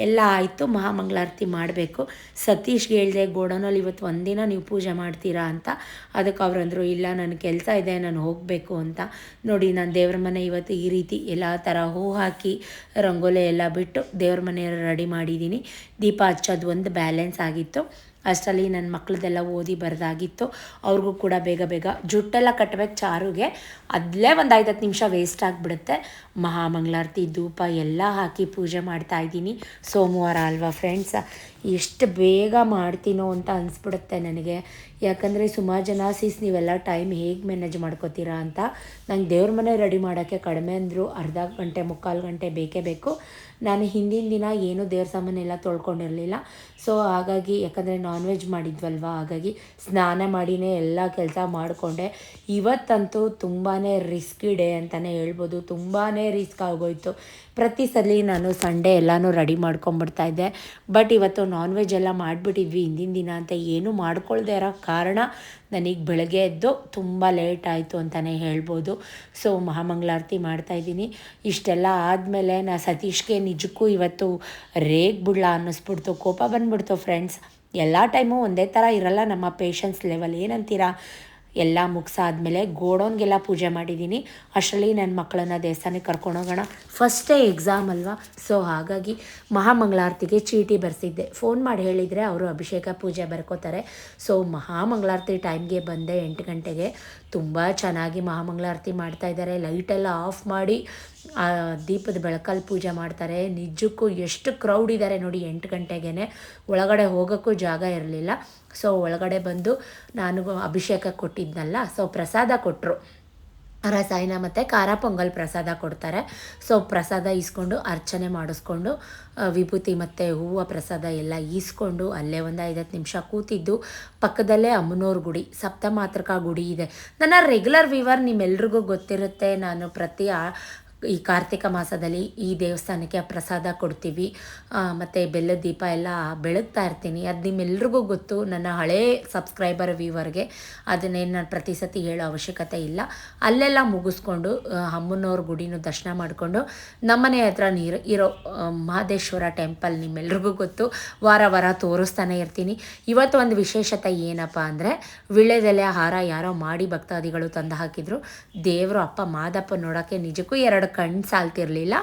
ಎಲ್ಲ ಆಯಿತು. ಮಹಾಮಂಗಳಾರತಿ ಮಾಡಬೇಕು. ಸತೀಶ್ಗೆ ಹೇಳಿದೆ, ಗೋಡನಲ್ಲಿ ಇವತ್ತು ಒಂದಿನ ನೀವು ಪೂಜೆ ಮಾಡ್ತೀರಾ ಅಂತ. ಅದಕ್ಕೆ ಅವರಂದರು, ಇಲ್ಲ ನನ್ನ ಕೆಲಸ ಇದೆ, ನಾನು ಹೋಗಬೇಕು ಅಂತ. ನೋಡಿ ನಾನು ದೇವ್ರ ಮನೆ ಇವತ್ತು ಈ ರೀತಿ ಎಲ್ಲ ಥರ ಹೂ ಹಾಕಿ ರಂಗೋಲಿ ಎಲ್ಲ ಬಿಟ್ಟು ದೇವ್ರ ಮನೆ ರೆಡಿ ಮಾಡಿದ್ದೀನಿ. ದೀಪ ಹಚ್ಚೋದು ಒಂದು ಬ್ಯಾಲೆನ್ಸ್ ಆಗಿತ್ತು. ಅಷ್ಟರಲ್ಲಿ ನನ್ನ ಮಕ್ಕಳದೆಲ್ಲ ಓದಿ ಬರೆದಾಗಿತ್ತು. ಅವ್ರಿಗೂ ಕೂಡ ಬೇಗ ಜುಟ್ಟೆಲ್ಲ ಕಟ್ಟಬೇಕು ಚಾರುಗೆ. ಅದಲ್ಲೇ ಒಂದು 5-10 ನಿಮಿಷ ವೇಸ್ಟ್ ಆಗಿಬಿಡುತ್ತೆ. ಮಹಾಮಂಗಳಾರತಿ ಧೂಪ ಎಲ್ಲ ಹಾಕಿ ಪೂಜೆ ಮಾಡ್ತಾಯಿದ್ದೀನಿ. ಸೋಮವಾರ ಅಲ್ವಾ ಫ್ರೆಂಡ್ಸ್, ಎಷ್ಟು ಬೇಗ ಮಾಡ್ತೀನೋ ಅಂತ ಅನಿಸ್ಬಿಡುತ್ತೆ ನನಗೆ. ಯಾಕಂದರೆ ಸುಮಾರು ಜನ ನೀವೆಲ್ಲ ಟೈಮ್ ಹೇಗೆ ಮ್ಯಾನೇಜ್ ಮಾಡ್ಕೋತೀರಾ ಅಂತ. ನಂಗೆ ದೇವ್ರ ಮನೆ ರೆಡಿ ಮಾಡೋಕ್ಕೆ ಕಡಿಮೆ ಅಂದರು ಅರ್ಧ ಗಂಟೆ 3/4 ಗಂಟೆ ಬೇಕೇ ಬೇಕು. ನಾನು ಹಿಂದಿನ ದಿನ ಏನೂ ದೇವ್ರ ಸಾಮಾನೆಲ್ಲ ತೊಳ್ಕೊಂಡಿರಲಿಲ್ಲ. ಸೊ ಹಾಗಾಗಿ, ಯಾಕಂದರೆ ನಾನ್ ವೆಜ್ ಮಾಡಿದ್ವಲ್ವ, ಹಾಗಾಗಿ ಸ್ನಾನ ಮಾಡಿನೇ ಎಲ್ಲ ಕೆಲಸ ಮಾಡಿಕೊಂಡೆ. ಇವತ್ತಂತೂ ತುಂಬಾ ರಿಸ್ಕಿ ಡೇ ಅಂತಲೇ ಹೇಳ್ಬೋದು. ತುಂಬಾ ರಿಸ್ಕ್ ಆಗೋಯ್ತು. ಪ್ರತಿ ಸಲ ನಾನು ಸಂಡೇ ಎಲ್ಲನೂ ರೆಡಿ ಮಾಡ್ಕೊಂಬಿಡ್ತಾಯಿದ್ದೆ. ಬಟ್ ಇವತ್ತು ನಾನ್ ವೆಜ್ ಎಲ್ಲ ಮಾಡಿಬಿಟ್ಟಿದ್ವಿ ಹಿಂದಿನ ದಿನ ಅಂತ. ಏನೂ ಮಾಡ್ಕೊಳ್ದೇ ಇರೋ ಕಾರಣ ನನಗೆ ಬೆಳಗ್ಗೆ ಎದ್ದು ತುಂಬ ಲೇಟ್ ಆಯಿತು ಅಂತಲೇ ಹೇಳ್ಬೋದು. ಸೊ ಮಹಾಮಂಗಳಾರತಿ ಮಾಡ್ತಾಯಿದ್ದೀನಿ. ಇಷ್ಟೆಲ್ಲ ಆದಮೇಲೆ ಸತೀಶ್ಗೆ ನಿಜಕ್ಕೂ ಇವತ್ತು ರೇಗ್ಬಿಡ್ಲ ಅನ್ನಿಸ್ಬಿಡ್ತು, ಕೋಪ ಬಂದುಬಿಡ್ತು ಫ್ರೆಂಡ್ಸ್. ಎಲ್ಲ ಟೈಮು ಒಂದೇ ಥರ ಇರಲ್ಲ ನಮ್ಮ ಪೇಷನ್ಸ್ ಲೆವೆಲ್, ಏನಂತೀರಾ? ಎಲ್ಲ ಮುಗಿಸಾದ್ಮೇಲೆ ಗೋಡೌನ್ಗೆಲ್ಲ ಪೂಜೆ ಮಾಡಿದ್ದೀನಿ. ಅಷ್ಟರಲ್ಲಿ ನನ್ನ ಮಕ್ಕಳನ್ನ ದೇವಸ್ಥಾನಕ್ಕೆ ಕರ್ಕೊಂಡೋಗೋಣ, ಫಸ್ಟೇ ಎಕ್ಸಾಮ್ ಅಲ್ವಾ. ಸೊ ಹಾಗಾಗಿ ಮಹಾಮಂಗಳಾರತಿಗೆ ಚೀಟಿ ಬರೆಸಿದ್ದೆ. ಫೋನ್ ಮಾಡಿ ಹೇಳಿದರೆ ಅವರು ಅಭಿಷೇಕ ಪೂಜೆ ಬರ್ಕೋತಾರೆ. ಸೊ ಮಹಾಮಂಗಳಾರತಿ ಟೈಮ್ಗೆ ಬಂದೆ 8 ಗಂಟೆಗೆ. ತುಂಬ ಚೆನ್ನಾಗಿ ಮಹಾಮಂಗಳಾರತಿ ಮಾಡ್ತಾಯಿದ್ದಾರೆ. ಲೈಟೆಲ್ಲ ಆಫ್ ಮಾಡಿ ದೀಪದ ಬೆಳಕಲ್ಲಿ ಪೂಜೆ ಮಾಡ್ತಾರೆ. ನಿಜಕ್ಕೂ ಎಷ್ಟು ಕ್ರೌಡ್ ಇದ್ದಾರೆ ನೋಡಿ. 8 ಗಂಟೆಗೇ ಒಳಗಡೆ ಹೋಗೋಕ್ಕೂ ಜಾಗ ಇರಲಿಲ್ಲ. ಸೊ ಒಳಗಡೆ ಬಂದು ನಾನು ಅಭಿಷೇಕ ಕೊಟ್ಟಿದ್ನಲ್ಲ, ಸೊ ಪ್ರಸಾದ ಕೊಟ್ಟರು. ರಸಾಯನ ಮತ್ತು ಖಾರ ಪೊಂಗಲ್ ಪ್ರಸಾದ ಕೊಡ್ತಾರೆ. ಸೊ ಪ್ರಸಾದ ಈಸ್ಕೊಂಡು ಅರ್ಚನೆ ಮಾಡಿಸ್ಕೊಂಡು ವಿಭೂತಿ ಮತ್ತು ಹೂವು ಪ್ರಸಾದ ಎಲ್ಲ ಈಸ್ಕೊಂಡು ಅಲ್ಲೇ ಒಂದು 5-10 ನಿಮಿಷ ಕೂತಿದ್ದು. ಪಕ್ಕದಲ್ಲೇ ಅಮ್ಮನವ್ರ ಗುಡಿ, ಸಪ್ತಮಾತೃಕಾ ಗುಡಿ ಇದೆ. ನನ್ನ ರೆಗ್ಯುಲರ್ ವ್ಯೂವರ್ ನಿಮ್ಮೆಲ್ರಿಗೂ ಗೊತ್ತಿರುತ್ತೆ. ನಾನು ಪ್ರತಿ ಈ ಕಾರ್ತಿಕ ಮಾಸದಲ್ಲಿ ಈ ದೇವಸ್ಥಾನಕ್ಕೆ ಪ್ರಸಾದ ಕೊಡ್ತೀವಿ ಮತ್ತು ಬೆಲ್ಲದ ದೀಪ ಎಲ್ಲ ಬೆಳಗ್ತಾ ಇರ್ತೀನಿ. ಅದು ನಿಮ್ಮೆಲ್ರಿಗೂ ಗೊತ್ತು. ನನ್ನ ಹಳೇ ಸಬ್ಸ್ಕ್ರೈಬರ್ ವ್ಯೂವರ್ಗೆ ಅದನ್ನೇನು ನಾನು ಪ್ರತಿ ಸತಿ ಹೇಳೋ ಅವಶ್ಯಕತೆ ಇಲ್ಲ. ಅಲ್ಲೆಲ್ಲ ಮುಗಿಸ್ಕೊಂಡು ಅಮ್ಮನವ್ರ ಗುಡಿನೂ ದರ್ಶನ ಮಾಡಿಕೊಂಡು ನಮ್ಮನೆ ಹತ್ರ ಇರೋ ಮಹದೇಶ್ವರ ಟೆಂಪಲ್ ನಿಮ್ಮೆಲ್ರಿಗೂ ಗೊತ್ತು, ವಾರ ತೋರಿಸ್ತಾನೆ ಇರ್ತೀನಿ. ಇವತ್ತು ಒಂದು ವಿಶೇಷತೆ ಏನಪ್ಪ ಅಂದರೆ, ವೀಳ್ಯದೆಲೆ ಹಾರ ಯಾರೋ ಮಾಡಿ ಭಕ್ತಾದಿಗಳು ತಂದು ಹಾಕಿದರು. ದೇವರು ಅಪ್ಪ ಮಾದಪ್ಪ ನೋಡೋಕ್ಕೆ ನಿಜಕ್ಕೂ 2 ಕಣ್ಣು ಸಾಲ್ತಿರಲಿಲ್ಲ,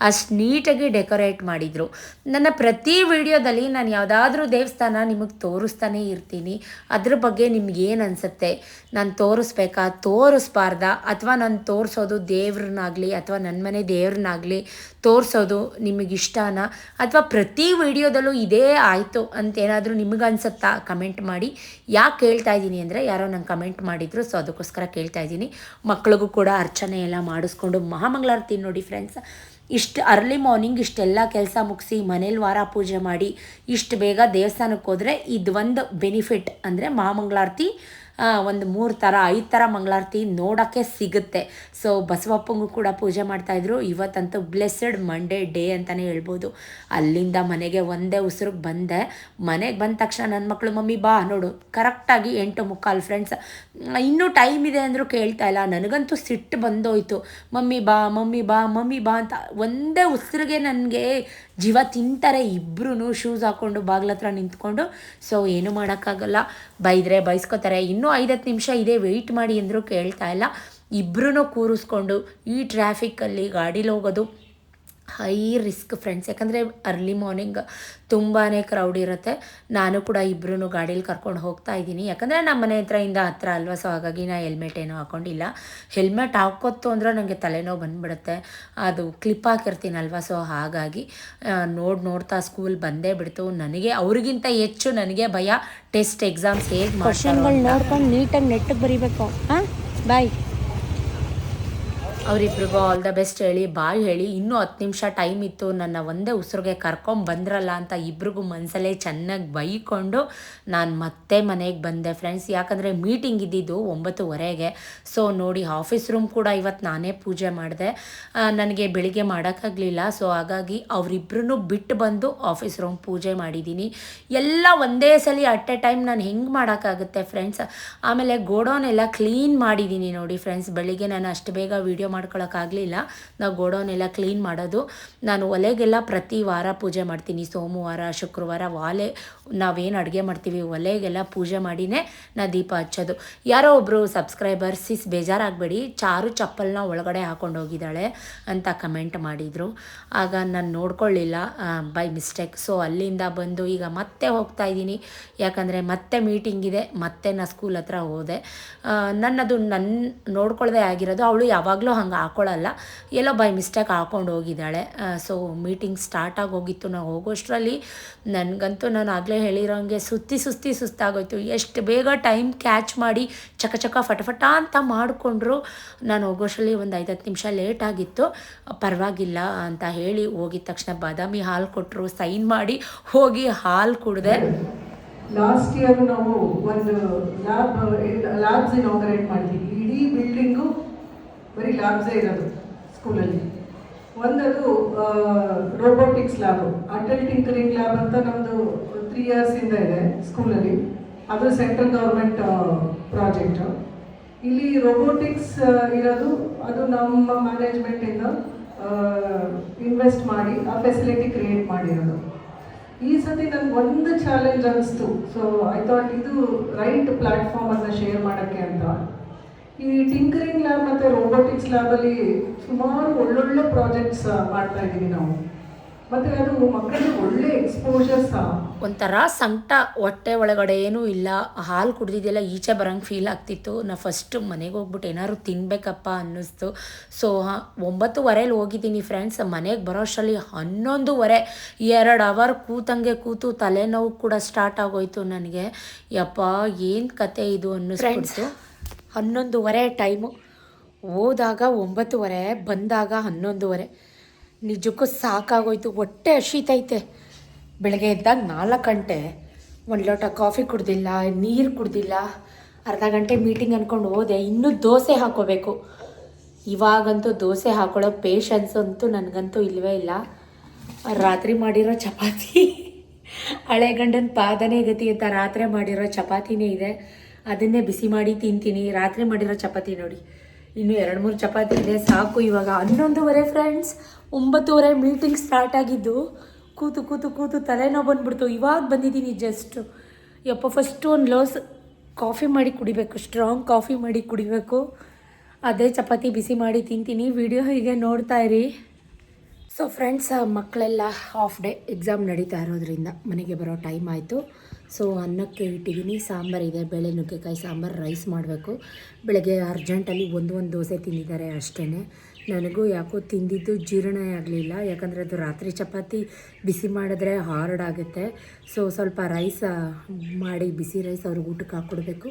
ಅಷ್ಟು ನೀಟಾಗಿ ಡೆಕೋರೇಟ್ ಮಾಡಿದರು. ನನ್ನ ಪ್ರತಿ ವಿಡಿಯೋದಲ್ಲಿ ನಾನು ಯಾವುದಾದ್ರೂ ದೇವಸ್ಥಾನ ನಿಮಗೆ ತೋರಿಸ್ತಾನೆ ಇರ್ತೀನಿ. ಅದ್ರ ಬಗ್ಗೆ ನಿಮ್ಗೇನು ಅನಿಸುತ್ತೆ? ನಾನು ತೋರಿಸ್ಬೇಕಾ, ತೋರಿಸ್ಬಾರ್ದಾ? ಅಥವಾ ನಾನು ತೋರಿಸೋದು ದೇವ್ರನ್ನಾಗಲಿ ಅಥವಾ ನನ್ನ ಮನೆ ದೇವ್ರನ್ನಾಗಲಿ ತೋರಿಸೋದು ನಿಮಗಿಷ್ಟನಾ ಅಥವಾ ಪ್ರತಿ ವಿಡಿಯೋದಲ್ಲೂ ಇದೇ ಆಯಿತು ಅಂತೇನಾದರೂ ನಿಮಗನ್ಸುತ್ತಾ ಕಮೆಂಟ್ ಮಾಡಿ. ಯಾಕೆ ಕೇಳ್ತಾ ಇದ್ದೀನಿ ಅಂದರೆ ಯಾರೋ ನಂಗೆ ಕಮೆಂಟ್ ಮಾಡಿದರು, ಸೊ ಅದಕ್ಕೋಸ್ಕರ ಕೇಳ್ತಾ ಇದ್ದೀನಿ. ಮಕ್ಳಿಗೂ ಕೂಡ ಅರ್ಚನೆ ಎಲ್ಲ ಮಾಡಿಸ್ಕೊಂಡು ಮಹಾಮಂಗಳಾರತಿ ನೋಡಿ ಫ್ರೆಂಡ್ಸ್, ಇಷ್ಟು ಅರ್ಲಿ ಮಾರ್ನಿಂಗ್ ಇಷ್ಟೆಲ್ಲ ಕೆಲಸ ಮುಗಿಸಿ ಮನೇಲಿ ವಾರ ಪೂಜೆ ಮಾಡಿ ಇಷ್ಟು ಬೇಗ ದೇವಸ್ಥಾನಕ್ಕೆ ಹೋದರೆ ಇದು ಒಂದು ಬೆನಿಫಿಟ್. ಅಂದರೆ ಮಹಾಮಂಗಳಾರತಿ ಒಂದು 3 ಥರ 5 ಥರ ಮಂಗಳಾರತಿ ನೋಡೋಕ್ಕೆ ಸಿಗುತ್ತೆ. ಸೊ ಬಸವಪ್ಪಂಗೂ ಕೂಡ ಪೂಜೆ ಮಾಡ್ತಾಯಿದ್ರು. ಇವತ್ತಂತೂ ಬ್ಲೆಸ್ಸಡ್ ಮಂಡೇ ಡೇ ಅಂತಲೇ ಹೇಳ್ಬೋದು. ಅಲ್ಲಿಂದ ಮನೆಗೆ ಒಂದೇ ಉಸಿರಿಗೆ ಬಂದೆ. ಮನೆಗೆ ಬಂದ ತಕ್ಷಣ ನನ್ನ ಮಕ್ಕಳು ಮಮ್ಮಿ ಬಾ ನೋಡು ಕರೆಕ್ಟಾಗಿ 8:45 ಫ್ರೆಂಡ್ಸ್. ಇನ್ನೂ ಟೈಮ್ ಇದೆ ಅಂದರೂ ಕೇಳ್ತಾ ಇಲ್ಲ. ನನಗಂತೂ ಸಿಟ್ಟು ಬಂದೋಯ್ತು. ಮಮ್ಮಿ ಬಾ ಮಮ್ಮಿ ಬಾ ಮಮ್ಮಿ ಬಾ ಅಂತ ಒಂದೇ ಉಸಿರಿಗೆ ನನಗೆ ಜೀವ ತಿಂತಾರೆ ಇಬ್ಬರೂ ಶೂಸ್ ಹಾಕ್ಕೊಂಡು ಬಾಗ್ಲತ್ರ ನಿಂತ್ಕೊಂಡು. ಸೊ ಏನೂ ಮಾಡೋಕ್ಕಾಗಲ್ಲ, ಬೈದರೆ ಬೈಸ್ಕೊತಾರೆ. ಇನ್ನೂ 5-10 ನಿಮಿಷ ಇದೆ ವೆಯ್ಟ್ ಮಾಡಿ ಅಂದರೂ ಕೇಳ್ತಾ ಇಲ್ಲ. ಇಬ್ಬರೂ ಕೂರಿಸ್ಕೊಂಡು ಈ ಟ್ರಾಫಿಕ್ಕಲ್ಲಿ ಗಾಡೀಲಿ ಹೋಗೋದು ಹೈ ರಿಸ್ಕ್ ಫ್ರೆಂಡ್ಸ್. ಯಾಕಂದರೆ ಅರ್ಲಿ ಮಾರ್ನಿಂಗ್ ತುಂಬಾ ಕ್ರೌಡ್ ಇರುತ್ತೆ. ನಾನು ಕೂಡ ಇಬ್ಬರೂ ಗಾಡೀಲಿ ಕರ್ಕೊಂಡು ಹೋಗ್ತಾ ಇದ್ದೀನಿ. ಯಾಕಂದರೆ ನಮ್ಮ ಮನೆ ಹತ್ರ ಅಲ್ವಾ, ಸೊ ಹಾಗಾಗಿ ನಾನು ಹೆಲ್ಮೆಟ್ ಏನೂ ಹಾಕ್ಕೊಂಡಿಲ್ಲ. ಹೆಲ್ಮೆಟ್ ಹಾಕೋತ್ತು ಅಂದರೆ ನನಗೆ ತಲೆನೋವು ಬಂದುಬಿಡುತ್ತೆ. ಅದು ಕ್ಲಿಪ್ ಹಾಕಿರ್ತೀನಲ್ವ, ಸೊ ಹಾಗಾಗಿ ನೋಡ್ತಾ ಸ್ಕೂಲ್ ಬಂದೇ ಬಿಡ್ತು. ನನಗೆ ಅವ್ರಿಗಿಂತ ಹೆಚ್ಚು ನನಗೆ ಭಯ ಟೆಸ್ಟ್ ಎಕ್ಸಾಮ್ಸ್ ಹೇಗೆ ಕ್ವಶನ್ಗಳು ನೋಡ್ಕೊಂಡು ನೀಟಾಗಿ ನೆಟ್ಟಿಗೆ ಬರೀಬೇಕು. ಹಾಂ ಬಾಯ್. ಅವರಿಬ್ರಿಗೂ ಆಲ್ ದ ಬೆಸ್ಟ್ ಹೇಳಿ ಬಾಯ್ ಹೇಳಿ. ಇನ್ನೂ 10 ನಿಮಿಷ ಟೈಮ್ ಇತ್ತು, ನನ್ನ ಒಂದೇ ಉಸಿರಿಗೆ ಕರ್ಕೊಂಬಂದ್ರಲ್ಲ ಅಂತ ಇಬ್ರಿಗೂ ಮನಸಲ್ಲೇ ಚೆನ್ನಾಗಿ ಬೈಕೊಂಡು ನಾನು ಮತ್ತೆ ಮನೆಗೆ ಬಂದೆ ಫ್ರೆಂಡ್ಸ್. ಯಾಕಂದರೆ ಮೀಟಿಂಗ್ ಇದ್ದಿದ್ದು 9:30ಗೆ. ಸೊ ನೋಡಿ ಆಫೀಸ್ ರೂಮ್ ಕೂಡ ಇವತ್ತು ನಾನೇ ಪೂಜೆ ಮಾಡಿದೆ. ನನಗೆ ಬೆಳಿಗ್ಗೆ ಮಾಡೋಕ್ಕಾಗಲಿಲ್ಲ. ಸೊ ಹಾಗಾಗಿ ಅವರಿಬ್ರು ಬಿಟ್ಟು ಬಂದು ಆಫೀಸ್ ರೂಮ್ ಪೂಜೆ ಮಾಡಿದ್ದೀನಿ. ಎಲ್ಲ ಒಂದೇ ಸಲ ಅಟ್ ಎ ಟೈಮ್ ನಾನು ಹೆಂಗೆ ಮಾಡೋಕ್ಕಾಗುತ್ತೆ ಫ್ರೆಂಡ್ಸ್. ಆಮೇಲೆ ಗೋಡೌನ್ ಎಲ್ಲ ಕ್ಲೀನ್ ಮಾಡಿದ್ದೀನಿ ನೋಡಿ ಫ್ರೆಂಡ್ಸ್. ಬೆಳಿಗ್ಗೆ ನಾನು ಅಷ್ಟು ಬೇಗ ವೀಡಿಯೋ ಮಾಡ್ಕೊಳಕ್ಕಾಗಲಿಲ್ಲ. ನಾವು ಗೋಡೌನ್ ಎಲ್ಲ ಕ್ಲೀನ್ ಮಾಡೋದು. ನಾನು ಒಲೆಗೆಲ್ಲ ಪ್ರತಿ ವಾರ ಪೂಜೆ ಮಾಡ್ತೀನಿ. ಸೋಮವಾರ ಶುಕ್ರವಾರ ನಾವೇನು ಅಡುಗೆ ಮಾಡ್ತೀವಿ ಒಲೆಗೆಲ್ಲ ಪೂಜೆ ಮಾಡಿನೇ ನಾ ದೀಪ ಹಚ್ಚೋದು. ಯಾರೋ ಒಬ್ಬರು ಸಬ್ಸ್ಕ್ರೈಬರ್ ಬೇಜಾರಾಗಬೇಡಿ, ಚಾರು ಚಪ್ಪಲ್ನ ಒಳಗಡೆ ಹಾಕೊಂಡು ಹೋಗಿದ್ದಾಳೆ ಅಂತ ಕಮೆಂಟ್ ಮಾಡಿದರು. ಆಗ ನಾನು ನೋಡ್ಕೊಳ್ಳಿಲ್ಲ ಬೈ ಮಿಸ್ಟೇಕ್. ಸೊ ಅಲ್ಲಿಂದ ಬಂದು ಈಗ ಮತ್ತೆ ಹೋಗ್ತಾ ಇದ್ದೀನಿ. ಯಾಕಂದರೆ ಮತ್ತೆ ಮೀಟಿಂಗ್ ಇದೆ. ಮತ್ತೆ ನಾ ಸ್ಕೂಲ್ ಹತ್ರ ಹೋದೆ. ನನ್ನ ನೋಡ್ಕೊಳ್ಳದೆ ಆಗಿರೋದು. ಅವಳು ಯಾವಾಗಲೂ ಹಂಗೆ ಹಾಕ್ಕೊಳ್ಳಲ್ಲ, ಎಲ್ಲೋ ಬೈ ಮಿಸ್ಟೇಕ್ ಹಾಕ್ಕೊಂಡು ಹೋಗಿದ್ದಾಳೆ. ಸೊ ಮೀಟಿಂಗ್ ಸ್ಟಾರ್ಟ್ ಆಗೋಗಿತ್ತು. ನಾವು ಹೋಗೋಷ್ಟರಲ್ಲಿ ನನಗಂತೂ ನಾನು ಆಗಲೇ ಹೇಳಿರೋಂಗೆ ಸುಸ್ತಾಗೋಯ್ತು. ಎಷ್ಟು ಬೇಗ ಟೈಮ್ ಕ್ಯಾಚ್ ಮಾಡಿ ಚಕ ಫಟಫಟ ಅಂತ ಮಾಡಿಕೊಂಡ್ರು. ನಾನು ಹೋಗೋಷ್ಟರಲ್ಲಿ ಒಂದು 5-10 ನಿಮಿಷ ಲೇಟ್ ಆಗಿತ್ತು. ಪರವಾಗಿಲ್ಲ ಅಂತ ಹೇಳಿ ಹೋಗಿದ ತಕ್ಷಣ ಬಾದಾಮಿ ಹಾಲು ಕೊಟ್ಟರು, ಸೈನ್ ಮಾಡಿ ಹೋಗಿ ಹಾಲು ಕುಡಿದೆ. ಲಾಸ್ಟ್ ಇಯರ್ ನಾವು ಒಂದು ಲ್ಯಾಬ್ಸ್ ಇನಾಗರೇಟ್ ಮಾಡಿದ್ವಿ. ಇಡೀ ಬಿಲ್ಡಿಂಗು ಬರೀ ಲ್ಯಾಬ್ಸೇ ಇರೋದು ಸ್ಕೂಲಲ್ಲಿ. ಒಂದದು robotics lab, Atal tinkering lab ಅಂತ ನಮ್ಮದು 3 ಇಯರ್ಸಿಂದ ಇದೆ ಸ್ಕೂಲಲ್ಲಿ. ಅದು ಸೆಂಟ್ರಲ್ ಗೌರ್ಮೆಂಟ್ ಪ್ರಾಜೆಕ್ಟು. ಇಲ್ಲಿ ರೋಬೋಟಿಕ್ಸ್ ಇರೋದು ಅದು ನಮ್ಮ ಮ್ಯಾನೇಜ್ಮೆಂಟಿಂದ ಇನ್ವೆಸ್ಟ್ ಮಾಡಿ ಆ ಫೆಸಿಲಿಟಿ ಕ್ರಿಯೇಟ್ ಮಾಡಿರೋದು. ಈ ಸತಿ ನನಗೆ ಒಂದು ಚಾಲೆಂಜ್ ಅನ್ನಿಸ್ತು. ಸೊ ಐ ಥಾಟ್ ಇದು ರೈಟ್ ಪ್ಲ್ಯಾಟ್ಫಾರ್ಮನ್ನು ಶೇರ್ ಮಾಡೋಕ್ಕೆ ಅಂತ. ಈ ಟಿಂಕರಿಂಗ್ ಲ್ಯಾಬ್ ಮತ್ತು ರೋಬೋಟಿಕ್ಸ್ ಲ್ಯಾಬಲ್ಲಿ ಸುಮಾರು ಒಳ್ಳೊಳ್ಳೆ ಪ್ರಾಜೆಕ್ಟ್ಸ್ ಮಾಡ್ತಾ ಇದ್ದೀವಿ ನಾವು. ಮತ್ತು ಅದು ಮಕ್ಕಳಿಗೆ ಒಳ್ಳೆ ಎಕ್ಸ್ಪೋಜರ್ ಸಹ. ಒಂಥರ ಸಂಕಟ, ಹೊಟ್ಟೆ ಒಳಗಡೆ ಏನೂ ಇಲ್ಲ, ಹಾಲು ಕುಡ್ದಿದ್ದೆಲ್ಲ ಈಚೆ ಬರೋಂಗೆ ಫೀಲ್ ಆಗ್ತಿತ್ತು. ನಾ ಫಸ್ಟು ಮನೆಗೆ ಹೋಗ್ಬಿಟ್ಟು ಏನಾದ್ರು ತಿನ್ನಬೇಕಪ್ಪ ಅನ್ನಿಸ್ತು. ಸೊ 9:15 ಹೋಗಿದ್ದೀನಿ ಫ್ರೆಂಡ್ಸ್. ಮನೆಗೆ ಬರೋಷ್ಟರಲ್ಲಿ 11:30, 2 ಅವರ್ ಕೂತು ತಲೆನೋವು ಕೂಡ ಸ್ಟಾರ್ಟ್ ಆಗೋಯ್ತು ನನಗೆ. ಯಪ್ಪ ಏನು ಕತೆ ಇದು ಅನ್ನಿಸ್ಬಿಡ್ತು. 11:30 ಟೈಮು. ಹೋದಾಗ 9:30, ಬಂದಾಗ 11:30. ನಿಜಕ್ಕೂ ಸಾಕಾಗೋಯ್ತು, ಹೊಟ್ಟೆ ಹಸಿತೈತೆ. ಬೆಳಗ್ಗೆ ಎದ್ದಾಗ 4 ಗಂಟೆ, 1 ಲೋಟ ಕಾಫಿ ಕುಡ್ದಿಲ್ಲ, ನೀರು ಕುಡ್ದಿಲ್ಲ, ಅರ್ಧ ಗಂಟೆ ಮೀಟಿಂಗ್ ಅಂದ್ಕೊಂಡು ಹೋದೆ. ಇನ್ನೂ ದೋಸೆ ಹಾಕೋಬೇಕು. ಇವಾಗಂತೂ ದೋಸೆ ಹಾಕೊಳ್ಳೋ ಪೇಷನ್ಸ್ ಅಂತೂ ನನಗಂತೂ ಇಲ್ಲವೇ ಇಲ್ಲ. ರಾತ್ರಿ ಮಾಡಿರೋ ಚಪಾತಿ, ಹಳೆ ಗಂಡನ ಪಾದನೇ ಗತಿ ಅಂತ ರಾತ್ರಿ ಮಾಡಿರೋ ಚಪಾತಿನೇ ಇದೆ. ಅದನ್ನೇ ಬಿಸಿ ಮಾಡಿ ತಿಂತೀನಿ. ರಾತ್ರಿ ಮಾಡಿರೋ ಚಪಾತಿ ನೋಡಿ, ಇನ್ನೂ 2-3 ಚಪಾತಿ ಇದೆ ಸಾಕು. ಇವಾಗ 11:30 ಫ್ರೆಂಡ್ಸ್. 9:30 ಮೀಟಿಂಗ್ ಸ್ಟಾರ್ಟ್ ಆಗಿದ್ದು. ಕೂತು ತಲೆನೋವು ಬಂದ್ಬಿಡ್ತು. ಇವಾಗ ಬಂದಿದ್ದೀನಿ ಜಸ್ಟು. ಯಪ್ಪ ಫಸ್ಟು ಒಂದು ಗ್ಲಾಸ್ ಕಾಫಿ ಮಾಡಿ ಕುಡಿಬೇಕು, ಸ್ಟ್ರಾಂಗ್ ಕಾಫಿ ಮಾಡಿ ಕುಡಿಬೇಕು. ಅದೇ ಚಪಾತಿ ಬಿಸಿ ಮಾಡಿ ತಿಂತೀನಿ. ವಿಡಿಯೋ ಹೀಗೆ ನೋಡ್ತಾ ಇರಿ. ಸೊ ಫ್ರೆಂಡ್ಸ್, ಮಕ್ಕಳೆಲ್ಲ ಹಾಫ್ ಡೇ ಎಕ್ಸಾಮ್ ನಡೀತಾ ಇರೋದ್ರಿಂದ ಮನೆಗೆ ಬರೋ ಟೈಮ್ ಆಯಿತು. ಸೊ ಅನ್ನಕ್ಕೆ ಇಟ್ಟಿದ್ದೀನಿ. ಸಾಂಬಾರಿದೆ, ಬೇಳೆ ನುಗ್ಗೆಕಾಯಿ ಸಾಂಬಾರು, ರೈಸ್ ಮಾಡಬೇಕು. ಬೆಳಗ್ಗೆ ಅರ್ಜೆಂಟಲ್ಲಿ ಒಂದು ದೋಸೆ ತಿಂದಿದ್ದಾರೆ ಅಷ್ಟೇ. ನನಗೂ ಯಾಕೋ ತಿಂದಿದ್ದು ಜೀರ್ಣ ಆಗಲಿಲ್ಲ, ಯಾಕಂದರೆ ಅದು ರಾತ್ರಿ ಚಪಾತಿ ಬಿಸಿ ಮಾಡಿದ್ರೆ ಹಾರ್ಡ್ ಆಗುತ್ತೆ. ಸೊ ಸ್ವಲ್ಪ ರೈಸ್ ಮಾಡಿ ಬಿಸಿ ರೈಸ್ ಅವ್ರಿಗೆ ಊಟಕ್ಕೆ ಹಾಕ್ಕೊಡ್ಬೇಕು.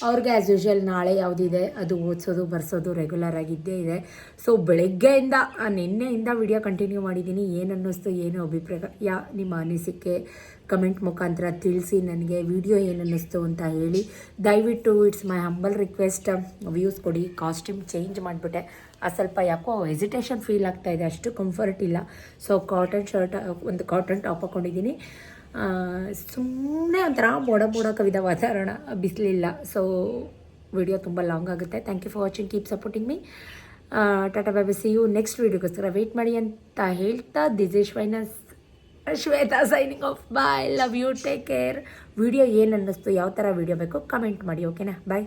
ಅವ್ರಿಗೆ ಆ್ಯಸ್ ಯೂಶ್ವಲ್ ನಾಳೆ ಯಾವುದಿದೆ ಅದು ಓದಿಸೋದು ಬರ್ಸೋದು ರೆಗ್ಯುಲರ್ ಆಗಿದ್ದೇ ಇದೆ. ಸೊ ಬೆಳಗ್ಗೆಯಿಂದ ನಿನ್ನೆಯಿಂದ ವಿಡಿಯೋ ಕಂಟಿನ್ಯೂ ಮಾಡಿದ್ದೀನಿ. ಏನು ಅನ್ನಿಸ್ತು, ಏನು ಅಭಿಪ್ರಾಯ, ನಿಮ್ಮ ಅನಿಸಿಕೆ ಕಮೆಂಟ್ ಮುಖಾಂತರ ತಿಳಿಸಿ. ನನಗೆ ವಿಡಿಯೋ ಏನು ಅನ್ನಿಸ್ತು ಅಂತ ಹೇಳಿ. ದಯವಿಟ್ಟು it's my humble request, views ಕೊಡಿ. ಕಾಸ್ಟ್ಯೂಮ್ ಚೇಂಜ್ ಮಾಡಿಬಿಟ್ಟೆ, ಸ್ವಲ್ಪ ಯಾಕೋ ಹೆಸಿಟೇಷನ್ ಫೀಲ್ ಆಗ್ತಾಯಿದೆ, ಅಷ್ಟು ಕಂಫರ್ಟ್ ಇಲ್ಲ. ಸೊ ಕಾಟನ್ ಶರ್ಟ್, ಒಂದು ಕಾಟನ್ ಟಾಪ್ ಹಾಕ್ಕೊಂಡಿದ್ದೀನಿ. ಸುಮ್ಮನೆ ಒಂಥರ ಮೋಡ ಕವಿದ ವಾತಾವರಣ, ಬಿಸಿಲಿಲ್ಲ. ಸೊ ವಿಡಿಯೋ ತುಂಬ ಲಾಂಗ್ ಆಗುತ್ತೆ. Thank you for watching, keep supporting me. Tata bye bye, see you next ವೀಡಿಯೋಗೋಸ್ಕರ ವೆಯ್ಟ್ ಮಾಡಿ ಅಂತ ಹೇಳ್ತಾ, this is Shweta signing off. Bye, love you, take care. Video ಏನು ಅನ್ನಿಸ್ತು, ಯಾವ ಥರ ವಿಡಿಯೋ ಬೇಕು ಕಮೆಂಟ್ ಮಾಡಿ, ಓಕೆನಾ? ಬಾಯ್.